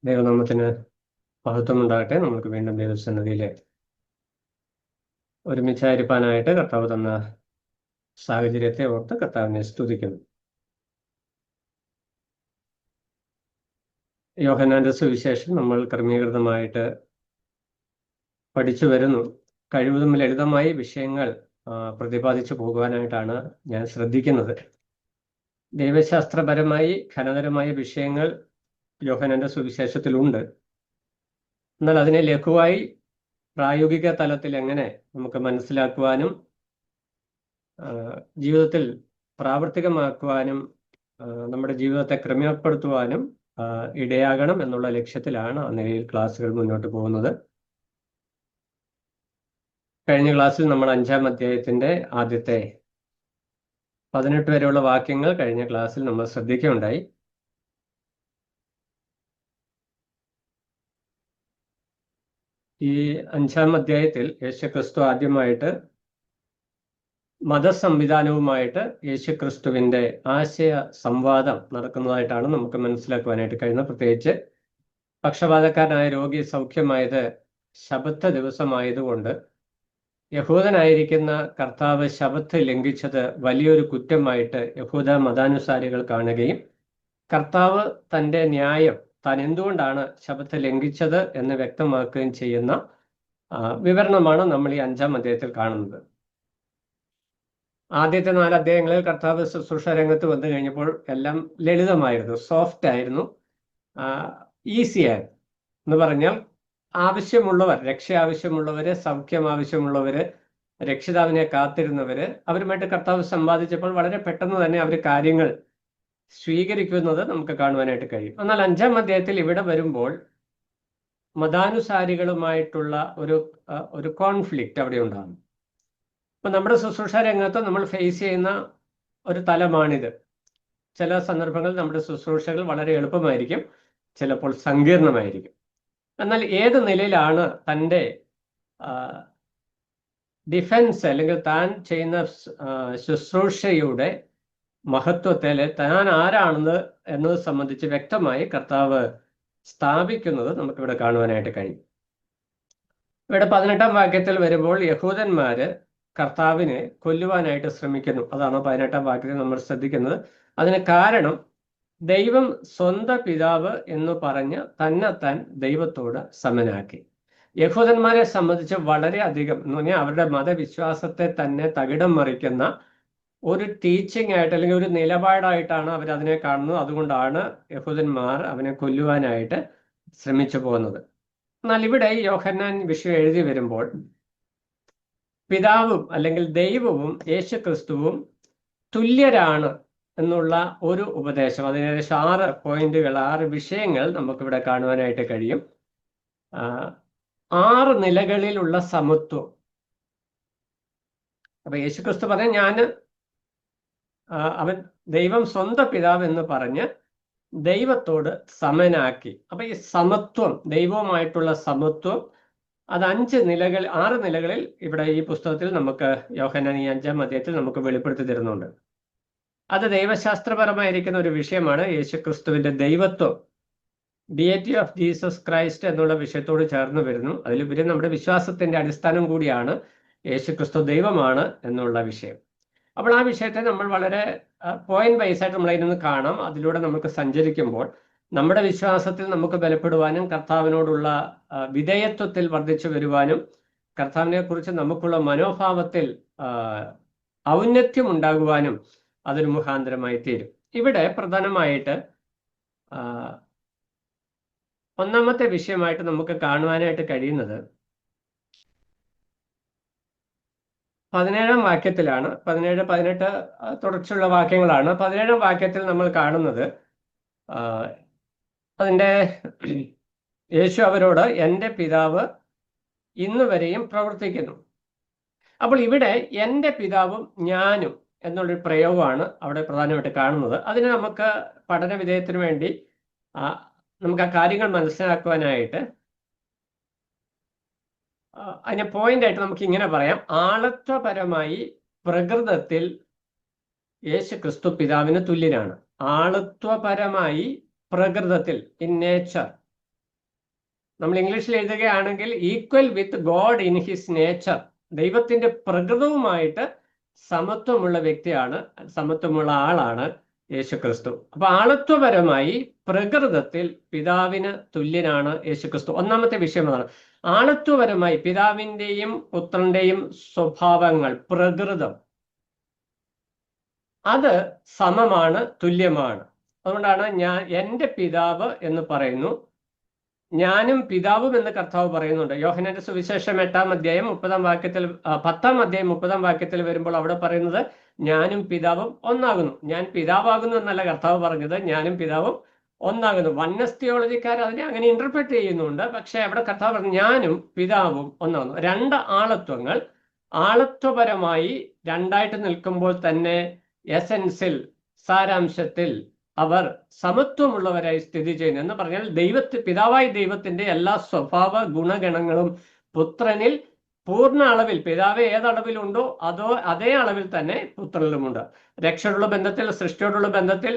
ദൈവനാമത്തിന് മഹത്വമുണ്ടാകട്ടെ. നമുക്ക് വീണ്ടും ദൈവസന്നിധിയിലെ ഒരുമിച്ചായിരിക്കാനായിട്ട് കർത്താവ് തന്ന സാഹചര്യത്തെ ഓർത്ത് കർത്താവിനെ സ്തുതിക്കുന്നു. യോഹന്നാന്റെ സുവിശേഷം നമ്മൾ ക്രമീകൃതമായിട്ട് പഠിച്ചു വരുന്നു. കഴിവതും ലളിതമായി വിഷയങ്ങൾ പ്രതിപാദിച്ചു പോകുവാനായിട്ടാണ് ഞാൻ ശ്രദ്ധിക്കുന്നത്. ദൈവശാസ്ത്രപരമായി ഘനതരമായ വിഷയങ്ങൾ യോഹന്നാന്റെ സുവിശേഷത്തിലുണ്ട്. എന്നാൽ അതിനെ ലഘുവായി പ്രായോഗിക തലത്തിൽ എങ്ങനെ നമുക്ക് മനസ്സിലാക്കുവാനും ജീവിതത്തിൽ പ്രാവർത്തികമാക്കുവാനും നമ്മുടെ ജീവിതത്തെ ക്രമപ്പെടുത്തുവാനും ഇടയാകണം എന്നുള്ള ലക്ഷ്യത്തിലാണ് ആ നിലയിൽ ക്ലാസ്സുകൾ മുന്നോട്ട് പോകുന്നത്. കഴിഞ്ഞ ക്ലാസ്സിൽ നമ്മൾ 5-ാം അധ്യായത്തിന്റെ ആദ്യത്തെ 18 വരെയുള്ള വാക്യങ്ങൾ കഴിഞ്ഞ ക്ലാസ്സിൽ നമ്മൾ ശ്രദ്ധിക്കുകയുണ്ടായി. ഈ 5-ാം അധ്യായത്തിൽ യേശുക്രിസ്തു ആദ്യമായിട്ട് മതസംവിധാനവുമായിട്ട് യേശുക്രിസ്തുവിന്റെ ആശയ സംവാദം നടക്കുന്നതായിട്ടാണ് നമുക്ക് മനസ്സിലാക്കുവാനായിട്ട് കഴിയുന്നത്. പ്രത്യേകിച്ച് പക്ഷപാതക്കാരനായ രോഗി സൗഖ്യമായത് ശബത്ത് ദിവസമായതുകൊണ്ട് യഹൂദനായിരിക്കുന്ന കർത്താവ് ശബത്ത് ലംഘിച്ചത് വലിയൊരു കുറ്റമായിട്ട് യഹൂദ മതാനുസാരികൾ കാണുകയും കർത്താവ് തൻ്റെ ന്യായം താൻ എന്തുകൊണ്ടാണ് ശബത്ത് ലംഘിച്ചത് എന്ന് വ്യക്തമാക്കുകയും ചെയ്യുന്ന വിവരണമാണ് നമ്മൾ ഈ 5-ാം അധ്യായത്തിൽ കാണുന്നത്. ആദ്യത്തെ 4 അധ്യായങ്ങളിൽ കർത്താവ് ശുശ്രൂഷ രംഗത്ത് വന്നു കഴിഞ്ഞപ്പോൾ എല്ലാം ലളിതമായിരുന്നു, സോഫ്റ്റ് ആയിരുന്നു, ഈസി ആയിരുന്നു. എന്ന് പറഞ്ഞാൽ ആവശ്യമുള്ളവർ, രക്ഷ ആവശ്യമുള്ളവര്, സൗഖ്യം ആവശ്യമുള്ളവര്, രക്ഷിതാവിനെ കാത്തിരുന്നവര്, അവരുമായിട്ട് കർത്താവ് സംവാദിച്ചപ്പോൾ വളരെ പെട്ടെന്ന് തന്നെ അവർ കാര്യങ്ങൾ സ്വീകരിക്കുന്നത് നമുക്ക് കാണുവാനായിട്ട് കഴിയും. എന്നാൽ 5-ാം അധ്യായത്തിൽ ഇവിടെ വരുമ്പോൾ മതാനുസാരികളുമായിട്ടുള്ള ഒരു കോൺഫ്ലിക്റ്റ് അവിടെ ഉണ്ടാകും. അപ്പൊ നമ്മുടെ ശുശ്രൂഷ രംഗത്ത് നമ്മൾ ഫേസ് ചെയ്യുന്ന ഒരു തലമാണിത്. ചില സന്ദർഭങ്ങളിൽ നമ്മുടെ ശുശ്രൂഷകൾ വളരെ എളുപ്പമായിരിക്കും, ചിലപ്പോൾ സങ്കീർണമായിരിക്കും. എന്നാൽ ഏത് നിലയിലാണ് തൻ്റെ ഡിഫൻസ് അല്ലെങ്കിൽ താൻ ചെയ്യുന്ന ശുശ്രൂഷയുടെ മഹത്വത്തെ, താൻ ആരാണെന്ന് എന്നത് സംബന്ധിച്ച് വ്യക്തമായി കർത്താവ് സ്ഥാപിക്കുന്നത് നമുക്കിവിടെ കാണുവാനായിട്ട് കഴിയും. ഇവിടെ 18-ാം വാക്യത്തിൽ വരുമ്പോൾ യഹൂദന്മാര് കർത്താവിനെ കൊല്ലുവാനായിട്ട് ശ്രമിക്കുന്നു. അതാണ് 18-ാം വാക്യത്തിൽ നമ്മൾ ശ്രദ്ധിക്കുന്നത്. അതിന് കാരണം ദൈവം സ്വന്തം പിതാവ് എന്ന് പറഞ്ഞ് തന്നെത്താൻ ദൈവത്തോട് സമനാക്കി. യഹൂദന്മാരെ സംബന്ധിച്ച് വളരെ അധികം എന്ന് പറഞ്ഞാൽ അവരുടെ മതവിശ്വാസത്തെ തന്നെ തകിടം മറിക്കുന്ന ഒരു ടീച്ചിങ് ആയിട്ട് അല്ലെങ്കിൽ ഒരു നിലപാടായിട്ടാണ് അവരതിനെ കാണുന്നത്. അതുകൊണ്ടാണ് യഹൂദന്മാർ അവനെ കൊല്ലുവാനായിട്ട് ശ്രമിച്ചു പോകുന്നത്. എന്നാൽ ഇവിടെ യോഹന്നാൻ വിഷയം എഴുതി വരുമ്പോൾ പിതാവും അല്ലെങ്കിൽ ദൈവവും യേശുക്രിസ്തുവും തുല്യരാണ് എന്നുള്ള ഒരു ഉപദേശം, അതിനേകദേശം 6 പോയിന്റുകൾ, 6 വിഷയങ്ങൾ നമുക്കിവിടെ കാണുവാനായിട്ട് കഴിയും. 6 നിലകളിലുള്ള സമത്വം. അപ്പൊ യേശുക്രിസ്തു പറഞ്ഞ അവൻ ദൈവം സ്വന്തം പിതാവ് എന്ന് പറഞ്ഞ് ദൈവത്തോട് സമനാക്കി. അപ്പൊ ഈ സമത്വം, ദൈവവുമായിട്ടുള്ള സമത്വം, അത് 6 നിലകളിൽ ഇവിടെ ഈ പുസ്തകത്തിൽ നമുക്ക് യോഹന്നാൻ ഈ 5-ാം അധ്യായത്തിൽ നമുക്ക് വെളിപ്പെടുത്തി തരുന്നുണ്ട്. അത് ദൈവശാസ്ത്രപരമായിരിക്കുന്ന ഒരു വിഷയമാണ്. യേശുക്രിസ്തുവിന്റെ ദൈവത്വം, ഡിയറ്റി ഓഫ് ജീസസ് ക്രൈസ്റ്റ് എന്നുള്ള വിഷയത്തോട് ചേർന്ന് വരുന്നു. അതിലുപരി നമ്മുടെ വിശ്വാസത്തിന്റെ അടിസ്ഥാനം കൂടിയാണ് യേശുക്രിസ്തു ദൈവമാണ് എന്നുള്ള വിഷയം. അപ്പോൾ ആ വിഷയത്തെ നമ്മൾ വളരെ പോയിന്റ് വൈസ് ആയിട്ട് നമ്മളതിനൊന്ന് കാണാം. അതിലൂടെ നമുക്ക് സഞ്ചരിക്കുമ്പോൾ നമ്മുടെ വിശ്വാസത്തിൽ നമുക്ക് ബലപ്പെടുവാനും കർത്താവിനോടുള്ള വിധേയത്വത്തിൽ വർദ്ധിച്ചു വരുവാനും കർത്താവിനെ കുറിച്ച് നമുക്കുള്ള മനോഭാവത്തിൽ ഔന്നത്യം ഉണ്ടാകുവാനും അതൊരു മുഖാന്തരമായി തീരും. ഇവിടെ പ്രധാനമായിട്ട് 1-ാമത്തെ വിഷയമായിട്ട് നമുക്ക് കാണുവാനായിട്ട് കഴിയുന്നത് 17-ാം വാക്യത്തിലാണ്. 17, 18 തുടർച്ചയുള്ള വാക്യങ്ങളാണ്. 17-ാം വാക്യത്തിൽ നമ്മൾ കാണുന്നത് അതിൻ്റെ യേശു അവരോട് എൻ്റെ പിതാവ് ഇന്ന് വരെയും പ്രവർത്തിക്കുന്നു. അപ്പോൾ ഇവിടെ എൻ്റെ പിതാവും ഞാനും എന്നുള്ളൊരു പ്രയോഗമാണ് അവിടെ പ്രധാനമായിട്ട് കാണുന്നത്. അതിന് നമുക്ക് പഠന വിധേയത്തിന് വേണ്ടി നമുക്ക് ആ കാര്യങ്ങൾ മനസ്സിലാക്കുവാനായിട്ട് അതിനെ പോയിന്റായിട്ട് നമുക്ക് ഇങ്ങനെ പറയാം. ആളത്വപരമായി പ്രകൃതത്തിൽ യേശുക്രിസ്തു പിതാവിന് തുല്യനാണ്. ആളത്വപരമായി പ്രകൃതത്തിൽ, ഇൻ നേച്ചർ, നമ്മൾ ഇംഗ്ലീഷിൽ എഴുതുകയാണെങ്കിൽ equal with God in his nature, ദൈവത്തിന്റെ പ്രകൃതവുമായിട്ട് സമത്വമുള്ള വ്യക്തിയാണ്, സമത്വമുള്ള ആളാണ് യേശുക്രിസ്തു. അപ്പൊ ആളത്വപരമായി പ്രകൃതത്തിൽ പിതാവിന് തുല്യനാണ് യേശുക്രിസ്തു. ഒന്നാമത്തെ വിഷയം അതാണ്. ആളത്വപരമായി പിതാവിന്റെയും പുത്രന്റെയും സ്വഭാവങ്ങൾ, പ്രകൃതം, അത് സമമാണ്, തുല്യമാണ്. അതുകൊണ്ടാണ് എൻ്റെ പിതാവ് എന്ന് പറയുന്നു, ഞാനും പിതാവും എന്ന് കർത്താവ് പറയുന്നുണ്ട്. യോഹന്നാന്റെ സുവിശേഷം 8-ാം അധ്യായം 30-ാം വാക്യത്തിൽ 10-ാം അധ്യായം 30-ാം വാക്യത്തിൽ വരുമ്പോൾ അവിടെ പറയുന്നത് ഞാനും പിതാവും ഒന്നാകുന്നു. ഞാൻ പിതാവാകുന്നു എന്നല്ല കർത്താവ് പറഞ്ഞത്, ഞാനും പിതാവും ഒന്നാകുന്നു. വൺനെസ് തിയോളജിക്കാർ അതിനെ അങ്ങനെ ഇന്റർപ്രറ്റ് ചെയ്യുന്നുണ്ട്. പക്ഷെ അവിടെ കർത്താവ് പറഞ്ഞു ഞാനും പിതാവും ഒന്നാകുന്നു. രണ്ട് ആളത്വങ്ങൾ ആളത്വപരമായി രണ്ടായിട്ട് നിൽക്കുമ്പോൾ തന്നെ എസൻസിൽ, സാരാംശത്തിൽ അവർ സമത്വമുള്ളവരായി സ്ഥിതി ചെയ്യുന്നു. എന്ന് പറഞ്ഞാൽ പിതാവായ ദൈവത്തിന്റെ എല്ലാ സ്വഭാവ ഗുണഗണങ്ങളും പുത്രനിൽ പൂർണ്ണ അളവിൽ, പിതാവ് ഏതളവിലുണ്ടോ അതേ അളവിൽ തന്നെ പുത്രനിലുമുണ്ട്. രക്ഷയോടുള്ള ബന്ധത്തിൽ, സൃഷ്ടിയോടുള്ള ബന്ധത്തിൽ,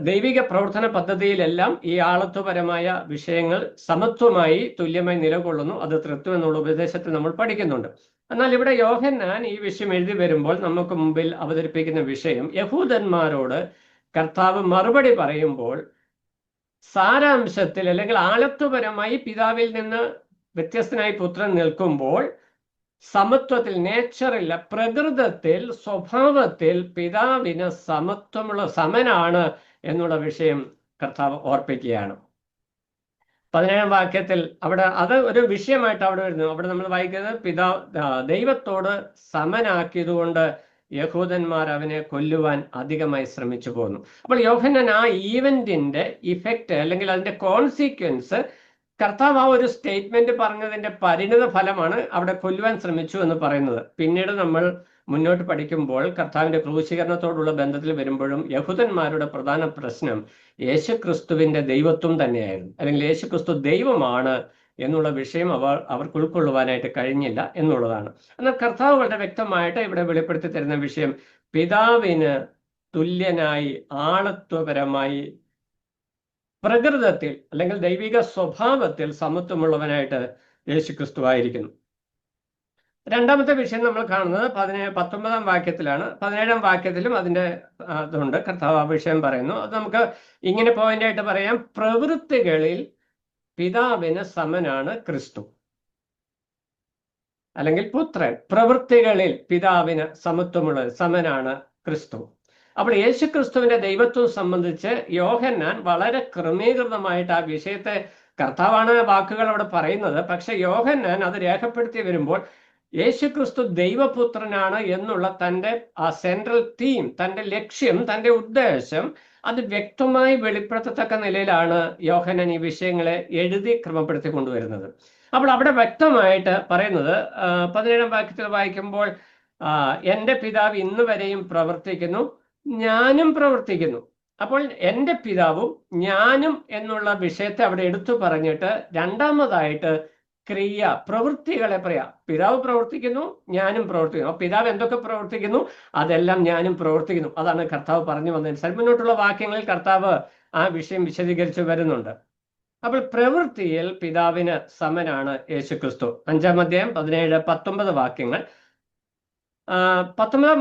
ദൈവിക പ്രവർത്തന പദ്ധതിയിലെല്ലാം ഈ ആളത്വപരമായ വിഷയങ്ങൾ സമത്വമായി തുല്യമായി നിലകൊള്ളുന്നു. അത് തൃത്വം എന്നുള്ള ഉപദേശത്തിൽ നമ്മൾ പഠിക്കുന്നുണ്ട്. എന്നാൽ ഇവിടെ യോഹന്നാൻ ഈ വിഷയം എഴുതി വരുമ്പോൾ നമുക്ക് മുമ്പിൽ അവതരിപ്പിക്കുന്ന വിഷയം, യഹൂദന്മാരോട് കർത്താവ് മറുപടി പറയുമ്പോൾ സാരാംശത്തിൽ അല്ലെങ്കിൽ ആളത്വപരമായി പിതാവിൽ നിന്ന് വ്യത്യസ്തനായി പുത്രൻ നിൽക്കുമ്പോൾ സമത്വത്തിൽ, നേച്ചറിൽ, പ്രകൃതത്തിൽ, സ്വഭാവത്തിൽ പിതാവിന് സമനാണ് എന്നുള്ള വിഷയം കർത്താവ് ഓർപ്പിക്കുകയാണ്. 17-ാം വാക്യത്തിൽ അവിടെ അത് ഒരു വിഷയമായിട്ട് അവിടെ വരുന്നു. അവിടെ നമ്മൾ വായിക്കുന്നത് ദൈവത്തോട് സമനാക്കിയതുകൊണ്ട് യഹൂദന്മാർ അവനെ കൊല്ലുവാൻ അധികമായി ശ്രമിച്ചു പോന്നു. അപ്പോൾ യോഹന്നാൻ ആ ഈവന്റിന്റെ ഇഫക്റ്റ് അല്ലെങ്കിൽ അതിന്റെ കോൺസിക്വൻസ്, കർത്താവ് ആ ഒരു സ്റ്റേറ്റ്മെന്റ് പറഞ്ഞതിന്റെ പരിണിത ഫലമാണ് അവിടെ കൊല്ലുവാൻ ശ്രമിച്ചു എന്ന് പറയുന്നത്. പിന്നീട് നമ്മൾ മുന്നോട്ട് പഠിക്കുമ്പോൾ കർത്താവിന്റെ ക്രൂശീകരണത്തോടുള്ള ബന്ധത്തിൽ വരുമ്പോഴും യഹൂദന്മാരുടെ പ്രധാന പ്രശ്നം യേശുക്രിസ്തുവിന്റെ ദൈവത്വം തന്നെയായിരുന്നു, അല്ലെങ്കിൽ യേശുക്രിസ്തു ദൈവമാണ് എന്നുള്ള വിഷയം അവർക്ക് ഉൾക്കൊള്ളുവാനായിട്ട് കഴിഞ്ഞില്ല എന്നുള്ളതാണ്. എന്നാൽ കർത്താവ് വളരെ വ്യക്തമായിട്ട് ഇവിടെ വെളിപ്പെടുത്തി തരുന്ന വിഷയം പിതാവിന് തുല്യനായി ആളത്വപരമായി പ്രകൃതത്തിൽ അല്ലെങ്കിൽ ദൈവിക സ്വഭാവത്തിൽ സമത്വമുള്ളവനായിട്ട് യേശുക്രിസ്തു ആയിരിക്കുന്നു. രണ്ടാമത്തെ വിഷയം നമ്മൾ കാണുന്നത് 19-ാം വാക്യത്തിലാണ്. 17-ാം വാക്യത്തിലും അതിൻ്റെ അതുകൊണ്ട് കർത്താവ് ആ വിഷയം പറയുന്നു. അത് നമുക്ക് ഇങ്ങനെ പോയിന്റ് ആയിട്ട് പറയാം, പ്രവൃത്തികളിൽ പിതാവിന് സമനാണ് ക്രിസ്തു, അല്ലെങ്കിൽ പുത്രൻ. പ്രവൃത്തികളിൽ പിതാവിന് സമനാണ് ക്രിസ്തു. അപ്പോൾ യേശുക്രിസ്തുവിന്റെ ദൈവത്വം സംബന്ധിച്ച് യോഹന്നാൻ വളരെ ക്രമീകൃതമായിട്ട് ആ വിഷയത്തെ, കർത്താവാണ് വാക്കുകൾ അവിടെ പറയുന്നത്, പക്ഷെ യോഹന്നാൻ അത് രേഖപ്പെടുത്തി വരുമ്പോൾ യേശുക്രിസ്തു ദൈവപുത്രനാണ് എന്നുള്ള തൻ്റെ ആ സെൻട്രൽ തീം, തൻ്റെ ലക്ഷ്യം, തൻ്റെ ഉദ്ദേശം അത് വ്യക്തമായി വെളിപ്പെടുത്തത്തക്ക നിലയിലാണ് യോഹന്നാൻ ഈ വിഷയങ്ങളെ എഴുതി ക്രമപ്പെടുത്തി കൊണ്ടുവരുന്നത്. അപ്പോൾ അവിടെ വ്യക്തമായിട്ട് പറയുന്നത് 17-ാം വാക്യത്തിൽ വായിക്കുമ്പോൾ എൻ്റെ പിതാവ് ഇന്ന് വരെയും പ്രവർത്തിക്കുന്നു, ഞാനും പ്രവർത്തിക്കുന്നു. അപ്പോൾ എൻ്റെ പിതാവും ഞാനും എന്നുള്ള വിഷയത്തെ അവിടെ എടുത്തു പറഞ്ഞിട്ട് രണ്ടാമതായിട്ട് ക്രിയ, പ്രവൃത്തികളെ പറയാം. പിതാവ് പ്രവർത്തിക്കുന്നു, ഞാനും പ്രവർത്തിക്കുന്നു. അപ്പൊ പിതാവ് എന്തൊക്കെ പ്രവർത്തിക്കുന്നു അതെല്ലാം ഞാനും പ്രവർത്തിക്കുന്നു. അതാണ് കർത്താവ് പറഞ്ഞു വന്നതനുസരിച്ച് മുന്നോട്ടുള്ള വാക്യങ്ങളിൽ കർത്താവ് ആ വിഷയം വിശദീകരിച്ചു വരുന്നുണ്ട്. അപ്പോൾ പ്രവൃത്തിയിൽ പിതാവിന് സമനാണ് യേശുക്രിസ്തു. 5-ാം അധ്യായം 17-19 വാക്യങ്ങൾ. 19-ാം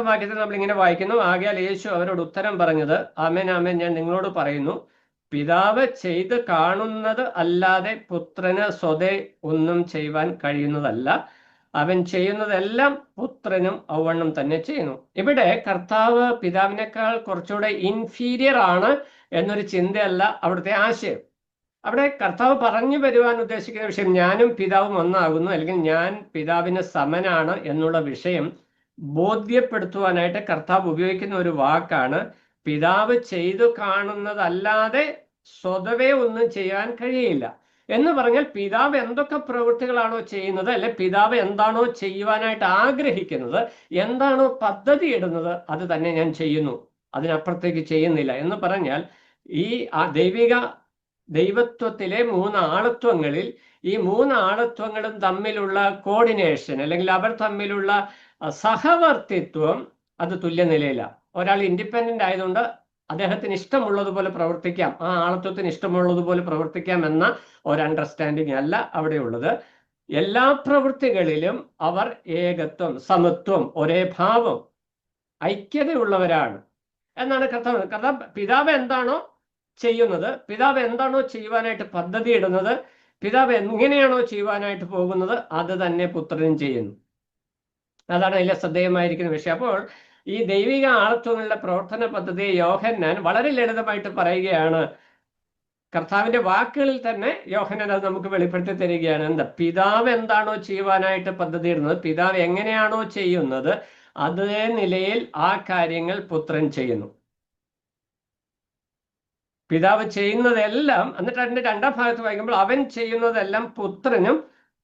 വാക്യത്തിൽ നമ്മൾ ഇങ്ങനെ വായിക്കുന്നു, ആകയാൽ യേശു അവരോട് ഉത്തരം പറഞ്ഞത്, ആമേൻ ആമേൻ ഞാൻ നിങ്ങളോട് പറയുന്നു, പിതാവ് ചെയ്ത് കാണുന്നത് അല്ലാതെ പുത്രന് സ്വതേ ഒന്നും ചെയ്യുവാൻ കഴിയുന്നതല്ല, അവൻ ചെയ്യുന്നതെല്ലാം പുത്രനും ഔവണ്ണം തന്നെ ചെയ്യുന്നു. ഇവിടെ കർത്താവ് പിതാവിനേക്കാൾ കുറച്ചുകൂടെ ഇൻഫീരിയർ ആണ് എന്നൊരു ചിന്തയല്ല അവിടുത്തെ ആശയം. അവിടെ കർത്താവ് പറഞ്ഞു വരുവാൻ ഉദ്ദേശിക്കുന്ന വിഷയം ഞാനും പിതാവും ഒന്നാകുന്നു, അല്ലെങ്കിൽ ഞാൻ പിതാവിന് സമനാണ് എന്നുള്ള വിഷയം ബോധ്യപ്പെടുത്തുവാനായിട്ട് കർത്താവ് ഉപയോഗിക്കുന്ന ഒരു വാക്കാണ് പിതാവ് ചെയ്തു കാണുന്നതല്ലാതെ സ്വതവേ ഒന്നും ചെയ്യാൻ കഴിയില്ല എന്ന് പറഞ്ഞാൽ പിതാവ് എന്തൊക്കെ പ്രവൃത്തികളാണോ ചെയ്യുന്നത്, അല്ലെ പിതാവ് എന്താണോ ചെയ്യുവാനായിട്ട് ആഗ്രഹിക്കുന്നത്, എന്താണോ പദ്ധതി ഇടുന്നത്, അത് തന്നെ ഞാൻ ചെയ്യുന്നു, അതിനപ്പുറത്തേക്ക് ചെയ്യുന്നില്ല എന്ന് പറഞ്ഞാൽ ഈ ദൈവത്വത്തിലെ 3 ആളത്വങ്ങളിൽ ഈ 3 ആളത്വങ്ങളും തമ്മിലുള്ള കോർഡിനേഷൻ അല്ലെങ്കിൽ അവർ തമ്മിലുള്ള സഹവർത്തിത്വം അത് തുല്യ നിലയിലാണ്. ഒരാൾ ഇൻഡിപെൻഡന്റ് ആയതുകൊണ്ട് അദ്ദേഹത്തിന് ഇഷ്ടമുള്ളതുപോലെ പ്രവർത്തിക്കാം, ആ ആളത്വത്തിന് ഇഷ്ടമുള്ളതുപോലെ പ്രവർത്തിക്കാം എന്ന ഒരു അണ്ടർസ്റ്റാൻഡിങ് അല്ല അവിടെ ഉള്ളത്. എല്ലാ പ്രവൃത്തികളിലും അവർ ഏകത്വം, സമത്വം, ഒരേ ഭാവം, ഐക്യതയുള്ളവരാണ് എന്നാണ് കർത്താവ്. പിതാവ് എന്താണോ ചെയ്യുന്നത്, പിതാവ് എന്താണോ ചെയ്യുവാനായിട്ട് പദ്ധതി ഇടുന്നത്, പിതാവ് എങ്ങനെയാണോ ചെയ്യുവാനായിട്ട് പോകുന്നത്, അത് തന്നെ പുത്രനും ചെയ്യുന്നു. അതാണ് അതിലെ ശ്രദ്ധേയമായിരിക്കുന്ന വിഷയം. അപ്പോൾ ഈ ദൈവിക ആളത്വങ്ങളുടെ പ്രവർത്തന പദ്ധതിയെ യോഹന്നാൻ വളരെ ലളിതമായിട്ട് പറയുകയാണ്. കർത്താവിന്റെ വാക്കുകളിൽ തന്നെ യോഹന്നാൻ അത് നമുക്ക് വെളിപ്പെടുത്തി തരികയാണ്. എന്താ? പിതാവ് എന്താണോ ചെയ്യുവാനായിട്ട് പദ്ധതി ഇടുന്നത്, പിതാവ് എങ്ങനെയാണോ ചെയ്യുന്നത്, അതേ നിലയിൽ ആ കാര്യങ്ങൾ പുത്രൻ ചെയ്യുന്നു. പിതാവ് ചെയ്യുന്നതെല്ലാം, എന്നിട്ട് അതിന്റെ രണ്ടാം ഭാഗത്ത് വായിക്കുമ്പോൾ അവൻ ചെയ്യുന്നതെല്ലാം പുത്രനും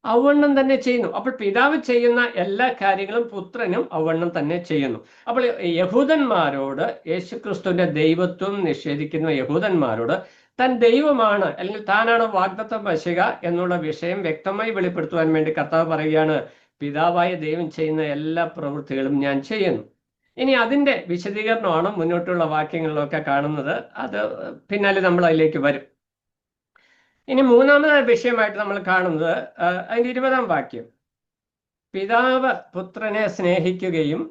അവണ്ണം തന്നെ ചെയ്യുന്നു. അപ്പോൾ പിതാവ് ചെയ്യുന്ന എല്ലാ കാര്യങ്ങളും പുത്രനും അവണ്ണം തന്നെ ചെയ്യുന്നു. അപ്പോൾ യഹൂദന്മാരോട്, യേശുക്രിസ്തുവിന്റെ ദൈവത്വം നിഷേധിക്കുന്ന യഹൂദന്മാരോട് താൻ ദൈവമാണ് അല്ലെങ്കിൽ താനാണ് വാഗ്ദത്തം വശിക എന്നുള്ള വിഷയം വ്യക്തമായി വെളിപ്പെടുത്തുവാൻ വേണ്ടി കർത്താവ് പറയുകയാണ്, പിതാവായ ദൈവം ചെയ്യുന്ന എല്ലാ പ്രവൃത്തികളും ഞാൻ ചെയ്യുന്നു. ഇനി അതിന്റെ വിശദീകരണമാണ് മുന്നോട്ടുള്ള വാക്യങ്ങളിലൊക്കെ കാണുന്നത്. അത് പിന്നാലെ നമ്മൾ അതിലേക്ക് വരും. ഇനി മൂന്നാമതായ വിഷയമായിട്ട് നമ്മൾ കാണുന്നത് അതിന്റെ 20-ാം വാക്യം. പിതാവ് പുത്രനെ സ്നേഹിക്കുകയും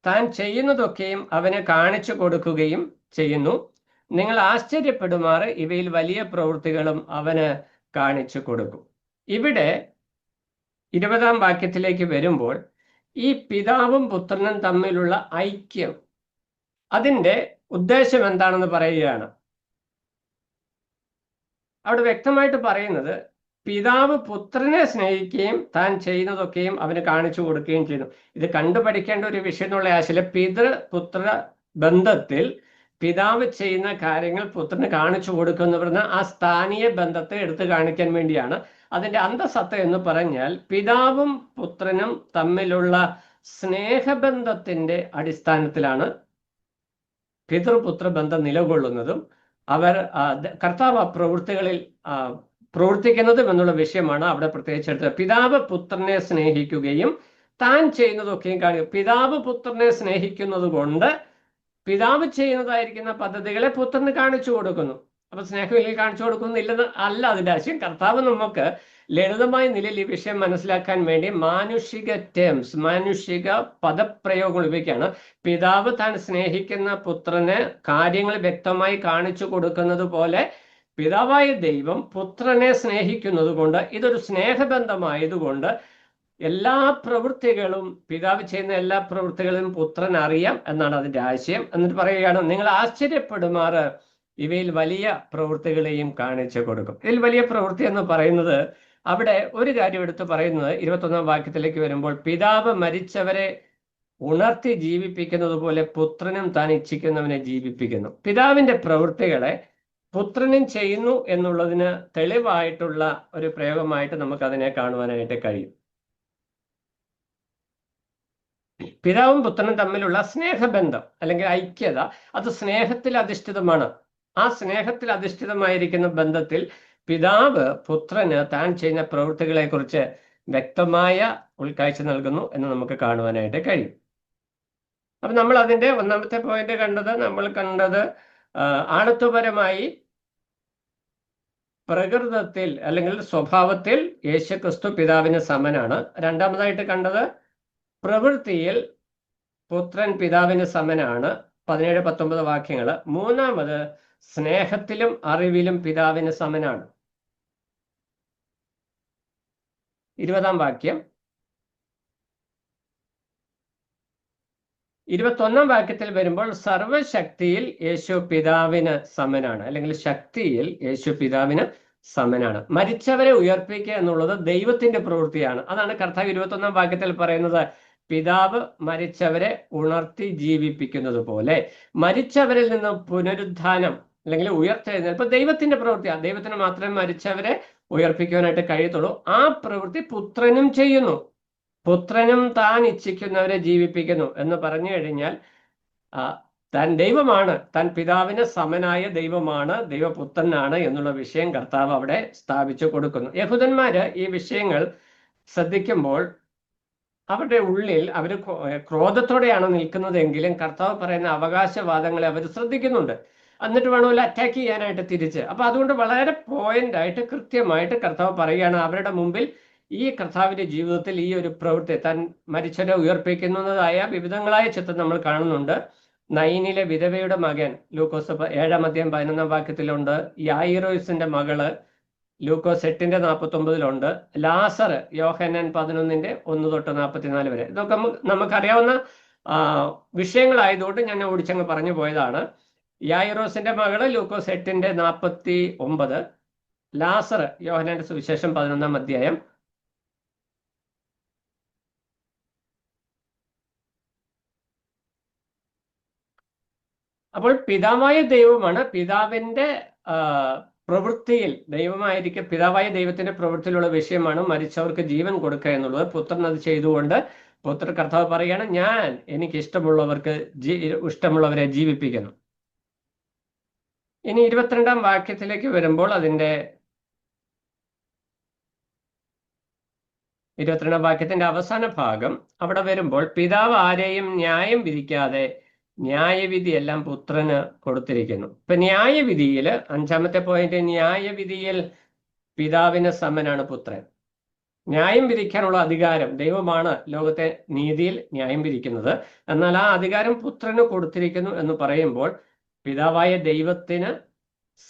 താൻ ചെയ്യുന്നതൊക്കെയും അവന് കാണിച്ചു കൊടുക്കുകയും ചെയ്യുന്നു. നിങ്ങൾ ആശ്ചര്യപ്പെടുമാറ് ഇവയിൽ വലിയ പ്രവൃത്തികളും അവന് കാണിച്ചു കൊടുക്കും. ഇവിടെ 20-ാം വാക്യത്തിലേക്ക് വരുമ്പോൾ ഈ പിതാവും പുത്രനും തമ്മിലുള്ള ഐക്യം, അതിൻ്റെ ഉദ്ദേശം എന്താണെന്ന് പറയുകയാണ്. അവിടെ വ്യക്തമായിട്ട് പറയുന്നത്, പിതാവ് പുത്രനെ സ്നേഹിക്കുകയും താൻ ചെയ്യുന്നതൊക്കെയും അവന് കാണിച്ചു കൊടുക്കുകയും ചെയ്യുന്നു. ഇത് കണ്ടുപഠിക്കേണ്ട ഒരു വിഷയം എന്നുള്ള ആശയം, പിതൃപുത്ര ബന്ധത്തിൽ പിതാവ് ചെയ്യുന്ന കാര്യങ്ങൾ പുത്രന് കാണിച്ചു കൊടുക്കുന്ന പറഞ്ഞ ആ സ്ഥാനീയ ബന്ധത്തെ എടുത്തു കാണിക്കാൻ വേണ്ടിയാണ്. അതിന്റെ അന്തസത്ത എന്ന് പറഞ്ഞാൽ പിതാവും പുത്രനും തമ്മിലുള്ള സ്നേഹബന്ധത്തിന്റെ അടിസ്ഥാനത്തിലാണ് പിതൃപുത്ര ബന്ധം നിലകൊള്ളുന്നതും അവർ കർത്താവ് പ്രവൃത്തികളിൽ പ്രവർത്തിക്കുന്നതും എന്നുള്ള വിഷയമാണ് അവിടെ പ്രത്യേകിച്ച് എടുത്തത്. പിതാവ് പുത്രനെ സ്നേഹിക്കുകയും താൻ ചെയ്യുന്നതൊക്കെയും കാണുക. പിതാവ് പുത്രനെ സ്നേഹിക്കുന്നത് കൊണ്ട് പിതാവ് ചെയ്യുന്നതായിരിക്കുന്ന പദ്ധതികളെ പുത്രന് കാണിച്ചു കൊടുക്കുന്നു. അപ്പൊ സ്നേഹമില്ലെങ്കിൽ കാണിച്ചു കൊടുക്കുന്നില്ലെന്ന് അല്ല അതിന്റെ ആശയം. കർത്താവ് നമുക്ക് ലളിതമായ നിലയിൽ ഈ വിഷയം മനസ്സിലാക്കാൻ വേണ്ടി മാനുഷിക ടേംസ്, മാനുഷിക പദപ്രയോഗങ്ങൾ ഉപയോഗിക്കുകയാണ്. പിതാവ് താൻ സ്നേഹിക്കുന്ന പുത്രന് കാര്യങ്ങൾ വ്യക്തമായി കാണിച്ചു കൊടുക്കുന്നത് പോലെ പിതാവായ ദൈവം പുത്രനെ സ്നേഹിക്കുന്നത് കൊണ്ട്, ഇതൊരു സ്നേഹബന്ധമായതുകൊണ്ട് എല്ലാ പ്രവൃത്തികളും, പിതാവ് ചെയ്യുന്ന എല്ലാ പ്രവൃത്തികളും പുത്രൻ അറിയാം എന്നാണ് അതിന്റെ ആശയം. എന്നിട്ട് പറയുകയാണ്, നിങ്ങൾ ആശ്ചര്യപ്പെടുമാറ് ഇവയിൽ വലിയ പ്രവൃത്തികളെയും കാണിച്ചു കൊടുക്കും. ഇതിൽ വലിയ പ്രവൃത്തി എന്ന് പറയുന്നത്, അവിടെ ഒരു കാര്യം എടുത്ത് പറയുന്നത് 21-ാം വാക്യത്തിലേക്ക് വരുമ്പോൾ, പിതാവ് മരിച്ചവരെ ഉണർത്തി ജീവിപ്പിക്കുന്നത് പോലെ പുത്രനും താൻ ഇച്ഛിക്കുന്നവനെ ജീവിപ്പിക്കുന്നു. പിതാവിന്റെ പ്രവൃത്തികളെ പുത്രനും ചെയ്യുന്നു എന്നുള്ളതിന് തെളിവായിട്ടുള്ള ഒരു പ്രയോഗമായിട്ട് നമുക്ക് അതിനെ കാണുവാനായിട്ട് കഴിയും. പിതാവും പുത്രനും തമ്മിലുള്ള സ്നേഹബന്ധം അല്ലെങ്കിൽ ഐക്യത, അത് സ്നേഹത്തിൽ അധിഷ്ഠിതമാണ്. ആ സ്നേഹത്തിൽ അധിഷ്ഠിതമായിരിക്കുന്ന ബന്ധത്തിൽ പിതാവ് പുത്രന് താൻ ചെയ്യുന്ന പ്രവൃത്തികളെ കുറിച്ച് വ്യക്തമായ ഉൾക്കാഴ്ച നൽകുന്നു എന്ന് നമുക്ക് കാണുവാനായിട്ട് കഴിയും. അപ്പൊ നമ്മൾ അതിന്റെ ഒന്നാമത്തെ പോയിന്റ് നമ്മൾ കണ്ടത് ആണത്വപരമായി പ്രകൃതത്തിൽ അല്ലെങ്കിൽ സ്വഭാവത്തിൽ യേശുക്രിസ്തു പിതാവിന് സമനാണ്. രണ്ടാമതായിട്ട് കണ്ടത് പ്രവൃത്തിയിൽ പുത്രൻ പിതാവിന് സമനാണ്, 17-19 വാക്യങ്ങൾ. മൂന്നാമത് സ്നേഹത്തിലും അറിവിലും പിതാവിന് സമനാണ്. 20-ാം വാക്യം. 21-ാം വാക്യത്തിൽ വരുമ്പോൾ സർവശക്തിയിൽ യേശു പിതാവിന് സമനാണ്, അല്ലെങ്കിൽ ശക്തിയിൽ യേശു പിതാവിന് സമനാണ്. മരിച്ചവരെ ഉയർപ്പിക്കുക എന്നുള്ളത് ദൈവത്തിന്റെ പ്രവൃത്തിയാണ്. അതാണ് കർത്താവ് 21-ാം വാക്യത്തിൽ പറയുന്നത്, പിതാവ് മരിച്ചവരെ ഉണർത്തി ജീവിപ്പിക്കുന്നത് പോലെ മരിച്ചവരിൽ നിന്ന് പുനരുദ്ധാനം അല്ലെങ്കിൽ ഉയർത്തെഴുന്നേൽപ്പ് ദൈവത്തിന്റെ പ്രവൃത്തിയാണ്. ദൈവത്തിന് മാത്രമേ മരിച്ചവരെ ഉയർപ്പിക്കുവാനായിട്ട് കഴിയത്തുള്ളൂ. ആ പ്രവൃത്തി പുത്രനും ചെയ്യുന്നു. പുത്രനും താൻ ഇച്ഛിക്കുന്നവരെ ജീവിപ്പിക്കുന്നു എന്ന് പറഞ്ഞു കഴിഞ്ഞാൽ താൻ ദൈവമാണ്, താൻ പിതാവിന് സമനായ ദൈവമാണ്, ദൈവപുത്രനാണ് എന്നുള്ള വിഷയം കർത്താവ് അവിടെ സ്ഥാപിച്ചു കൊടുക്കുന്നു. യഹൂദന്മാര് ഈ വിഷയങ്ങൾ ശ്രദ്ധിക്കുമ്പോൾ അവരുടെ ഉള്ളിൽ അവർ ക്രോധത്തോടെയാണ് നിൽക്കുന്നതെങ്കിലും കർത്താവ് പറയുന്ന അവകാശവാദങ്ങളെ അവർ ശ്രദ്ധിക്കുന്നുണ്ട്. എന്നിട്ട് വേണമല്ലോ അറ്റാക്ക് ചെയ്യാനായിട്ട് തിരിച്ച്. അപ്പൊ അതുകൊണ്ട് വളരെ പോയിന്റായിട്ട് കൃത്യമായിട്ട് കർത്താവ് പറയുകയാണ് അവരുടെ മുമ്പിൽ ഈ കർത്താവിന്റെ ജീവിതത്തിൽ ഈ ഒരു പ്രവൃത്തി താൻ മരിച്ചവരെ ഉയർപ്പിക്കുന്നതായ വിവിധങ്ങളായ ചിത്രം നമ്മൾ കാണുന്നുണ്ട്. നൈനിലെ വിധവയുടെ മകൻ ലൂക്കോസ് 7:11 യായിറോസിന്റെ മകള് ലൂക്കോസ് 8:49 ലാസർ യോഹന്നാൻ 11:1-44 വരെ. ഇതൊക്കെ നമുക്കറിയാവുന്ന വിഷയങ്ങളായതുകൊണ്ട് ഞാൻ ഓടിച്ചങ്ങ് പറഞ്ഞു പോയതാണ്. യായിറോസിന്റെ മകള് ലൂക്കോസ് 8:49, ലാസർ യോഹന്നാന്റെ സുവിശേഷം 11-ാം. അപ്പോൾ പിതാവായ ദൈവമാണ് പിതാവിന്റെ പ്രവൃത്തിയിൽ ദൈവമായിരിക്കും. പിതാവായ ദൈവത്തിന്റെ പ്രവൃത്തിയിലുള്ള വിഷയമാണ് മരിച്ചവർക്ക് ജീവൻ കൊടുക്കുക എന്നുള്ളത്. പുത്രൻ അത് ചെയ്തുകൊണ്ട് കർത്താവ് പറയുകയാണ്, ഞാൻ എനിക്ക് ഇഷ്ടമുള്ളവരെ ജീവിപ്പിക്കുന്നു. ഇനി 22-ാം വാക്യത്തിലേക്ക് വരുമ്പോൾ അതിന്റെ 22-ാം വാക്യത്തിന്റെ അവസാന ഭാഗം അവിടെ വരുമ്പോൾ പിതാവ് ആരെയും ന്യായം വിധിക്കാതെ ന്യായവിധി എല്ലാം പുത്രന് കൊടുത്തിരിക്കുന്നു. ഇപ്പൊ ന്യായവിധിയിൽ 5-ാമത്തെ പോയിന്റ്, ന്യായവിധിയിൽ പിതാവിന് സമനാണ് പുത്രൻ. ന്യായം വിധിക്കാനുള്ള അധികാരം ദൈവമാണ് ലോകത്തെ നീതിയിൽ ന്യായം വിധിക്കുന്നത്. എന്നാൽ ആ അധികാരം പുത്രന് കൊടുത്തിരിക്കുന്നു എന്ന് പറയുമ്പോൾ പിതാവായ ദൈവത്തിന്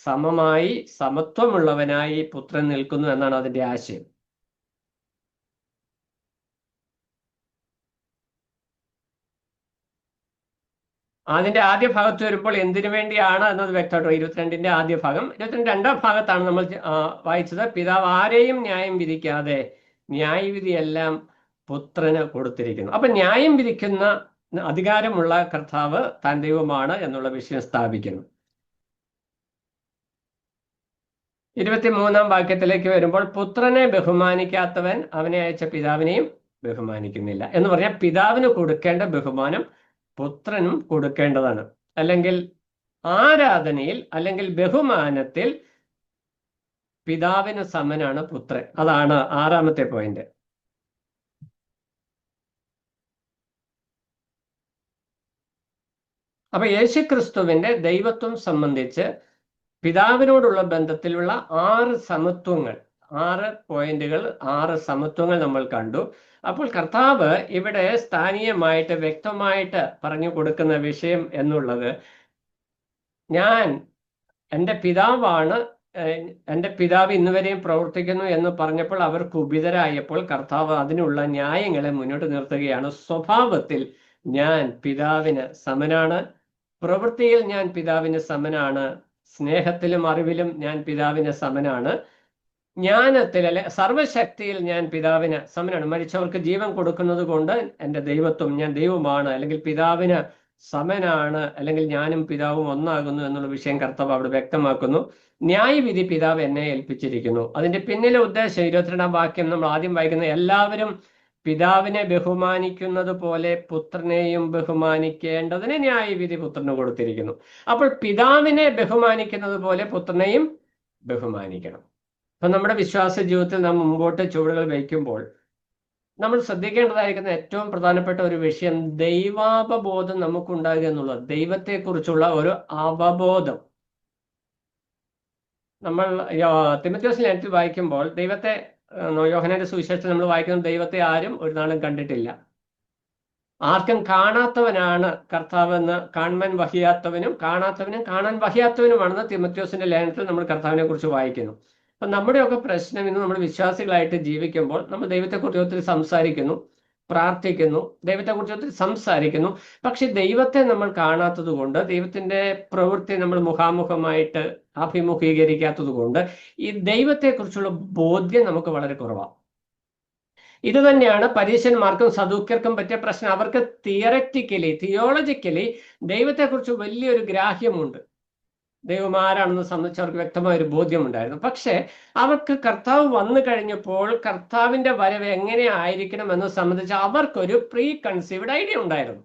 സമമായി സമത്വമുള്ളവനായി പുത്രൻ നിൽക്കുന്നു എന്നാണ് അതിന്റെ ആശയം. അതിന്റെ ആദ്യ ഭാഗത്ത് വരുമ്പോൾ എന്തിനു വേണ്ടിയാണ് എന്നത് വ്യക്തമായിട്ട് 22-ന്റെ ആദ്യ ഭാഗം. 22-ാം ഭാഗത്താണ് നമ്മൾ വായിച്ചത്, പിതാവ് ആരെയും ന്യായം വിധിക്കാതെ ന്യായവിധിയെല്ലാം പുത്രന് കൊടുത്തിരിക്കുന്നു. അപ്പൊ ന്യായം വിധിക്കുന്ന അധികാരമുള്ള കർത്താവ് താൻ ദൈവമാണ് എന്നുള്ള വിഷയം സ്ഥാപിക്കുന്നു. 23-ാം വാക്യത്തിലേക്ക് വരുമ്പോൾ പുത്രനെ ബഹുമാനിക്കാത്തവൻ അവനെ അയച്ച പിതാവിനെയും ബഹുമാനിക്കുന്നില്ല എന്ന് പറഞ്ഞാൽ പിതാവിന് കൊടുക്കേണ്ട ബഹുമാനം പുത്രനും കൊടുക്കേണ്ടതാണ്. അല്ലെങ്കിൽ ആരാധനയിൽ അല്ലെങ്കിൽ ബഹുമാനത്തിൽ പിതാവിന് സമനാണ് പുത്രൻ. അതാണ് 6-ാമത്തെ പോയിന്റ്. അപ്പൊ യേശുക്രിസ്തുവിന്റെ ദൈവത്വം സംബന്ധിച്ച് പിതാവിനോടുള്ള ബന്ധത്തിലുള്ള 6 സമത്വങ്ങൾ, 6 പോയിന്റുകൾ, 6 സമത്വങ്ങൾ നമ്മൾ കണ്ടു. അപ്പോൾ കർത്താവ് ഇവിടെ സ്ഥാനീയമായിട്ട് വ്യക്തമായിട്ട് പറഞ്ഞു കൊടുക്കുന്ന വിഷയം എന്നുള്ളത്, എൻ്റെ പിതാവാണ്, എൻ്റെ പിതാവ് ഇന്നുവരെയും പ്രവർത്തിക്കുന്നു എന്ന് പറഞ്ഞപ്പോൾ അവർ കുപിതരായപ്പോൾ കർത്താവ് അതിനുള്ള ന്യായങ്ങളെ മുന്നോട്ട് നിർത്തുകയാണ്. സ്വഭാവത്തിൽ ഞാൻ പിതാവിന് സമനാണ്, പ്രവൃത്തിയിൽ ഞാൻ പിതാവിന് സമനാണ്, സ്നേഹത്തിലും അറിവിലും ഞാൻ പിതാവിന് സമനാണ്, ജ്ഞാനത്തിൽ അല്ലെ സർവശക്തിയിൽ ഞാൻ പിതാവിന് സമനാണ്. മരിച്ചവർക്ക് ജീവൻ കൊടുക്കുന്നത് കൊണ്ട് എൻ്റെ ദൈവത്വം, ഞാൻ ദൈവമാണ്, അല്ലെങ്കിൽ പിതാവിന് സമനാണ്, അല്ലെങ്കിൽ ഞാനും പിതാവും ഒന്നാകുന്നു എന്നുള്ള വിഷയം കർത്താവ് അവിടെ വ്യക്തമാക്കുന്നു. ന്യായവിധി പിതാവ് എന്നെ ഏൽപ്പിച്ചിരിക്കുന്നു. അതിന്റെ പിന്നിലെ ഉദ്ദേശം 22-ാം വാക്യം നമ്മൾ ആദ്യം വായിക്കുന്ന, എല്ലാവരും പിതാവിനെ ബഹുമാനിക്കുന്നത് പോലെ പുത്രനെയും ബഹുമാനിക്കേണ്ടതിന് ന്യായവിധി പുത്രന് കൊടുത്തിരിക്കുന്നു. അപ്പോൾ പിതാവിനെ ബഹുമാനിക്കുന്നത് പോലെ പുത്രനെയും ബഹുമാനിക്കണം. അപ്പൊ നമ്മുടെ വിശ്വാസ ജീവിതത്തിൽ നാം മുമ്പോട്ട് ചുവടുകൾ വയ്ക്കുമ്പോൾ നമ്മൾ ശ്രദ്ധിക്കേണ്ടതായിരിക്കുന്ന ഏറ്റവും പ്രധാനപ്പെട്ട ഒരു വിഷയം ദൈവാവബോധം നമുക്കുണ്ടാകുക എന്നുള്ളത്. ദൈവത്തെക്കുറിച്ചുള്ള ഒരു അവബോധം. നമ്മൾ തിമോഥെയോസ് ലേഖനത്തിൽ വായിക്കുമ്പോൾ ദൈവത്തെ, യോഹന്നാന്റെ സുവിശേഷത്തിൽ നമ്മൾ വായിക്കുന്ന ദൈവത്തെ ആരും ഒരു നാളും കണ്ടിട്ടില്ല, ആർക്കും കാണാത്തവനാണ് കർത്താവെന്ന്, കാണാൻ വഹിയാത്തവനും കാണാത്തവനും കാണാൻ വഹിയാത്തവനുമാണെന്ന് തിമോഥെയോസിന്റെ ലേഖനത്തിൽ നമ്മൾ കർത്താവിനെ കുറിച്ച് വായിക്കുന്നു. അപ്പൊ നമ്മുടെയൊക്കെ പ്രശ്നം ഇന്ന് നമ്മൾ വിശ്വാസികളായിട്ട് ജീവിക്കുമ്പോൾ നമ്മൾ ദൈവത്തെക്കുറിച്ച് ഒത്തിരി സംസാരിക്കുന്നു, പ്രാർത്ഥിക്കുന്നു, ദൈവത്തെക്കുറിച്ച് ഒത്തിരി സംസാരിക്കുന്നു. പക്ഷെ ദൈവത്തെ നമ്മൾ കാണാത്തത് കൊണ്ട്, ദൈവത്തിന്റെ പ്രവൃത്തി നമ്മൾ മുഖാമുഖമായിട്ട് അഭിമുഖീകരിക്കാത്തത് കൊണ്ട് ഈ ദൈവത്തെക്കുറിച്ചുള്ള ബോധ്യം നമുക്ക് വളരെ കുറവാണ്. ഇത് തന്നെയാണ് പരീശന്മാർക്കും സദൂക്യർക്കും പറ്റിയ പ്രശ്നം. അവർക്ക് തിയോളജിക്കലി ദൈവത്തെക്കുറിച്ച് വലിയൊരു ഗ്രാഹ്യമുണ്ട്, ദൈവം ആരാണെന്ന് സംബന്ധിച്ച് അവർക്ക് വ്യക്തമായ ഒരു ബോധ്യമുണ്ടായിരുന്നു. പക്ഷെ അവർക്ക് കർത്താവ് വന്നു കഴിഞ്ഞപ്പോൾ കർത്താവിന്റെ വരവ് എങ്ങനെ ആയിരിക്കണം എന്ന് സംബന്ധിച്ച് അവർക്കൊരു പ്രീ കൺസീവ്ഡ് ഐഡിയ ഉണ്ടായിരുന്നു.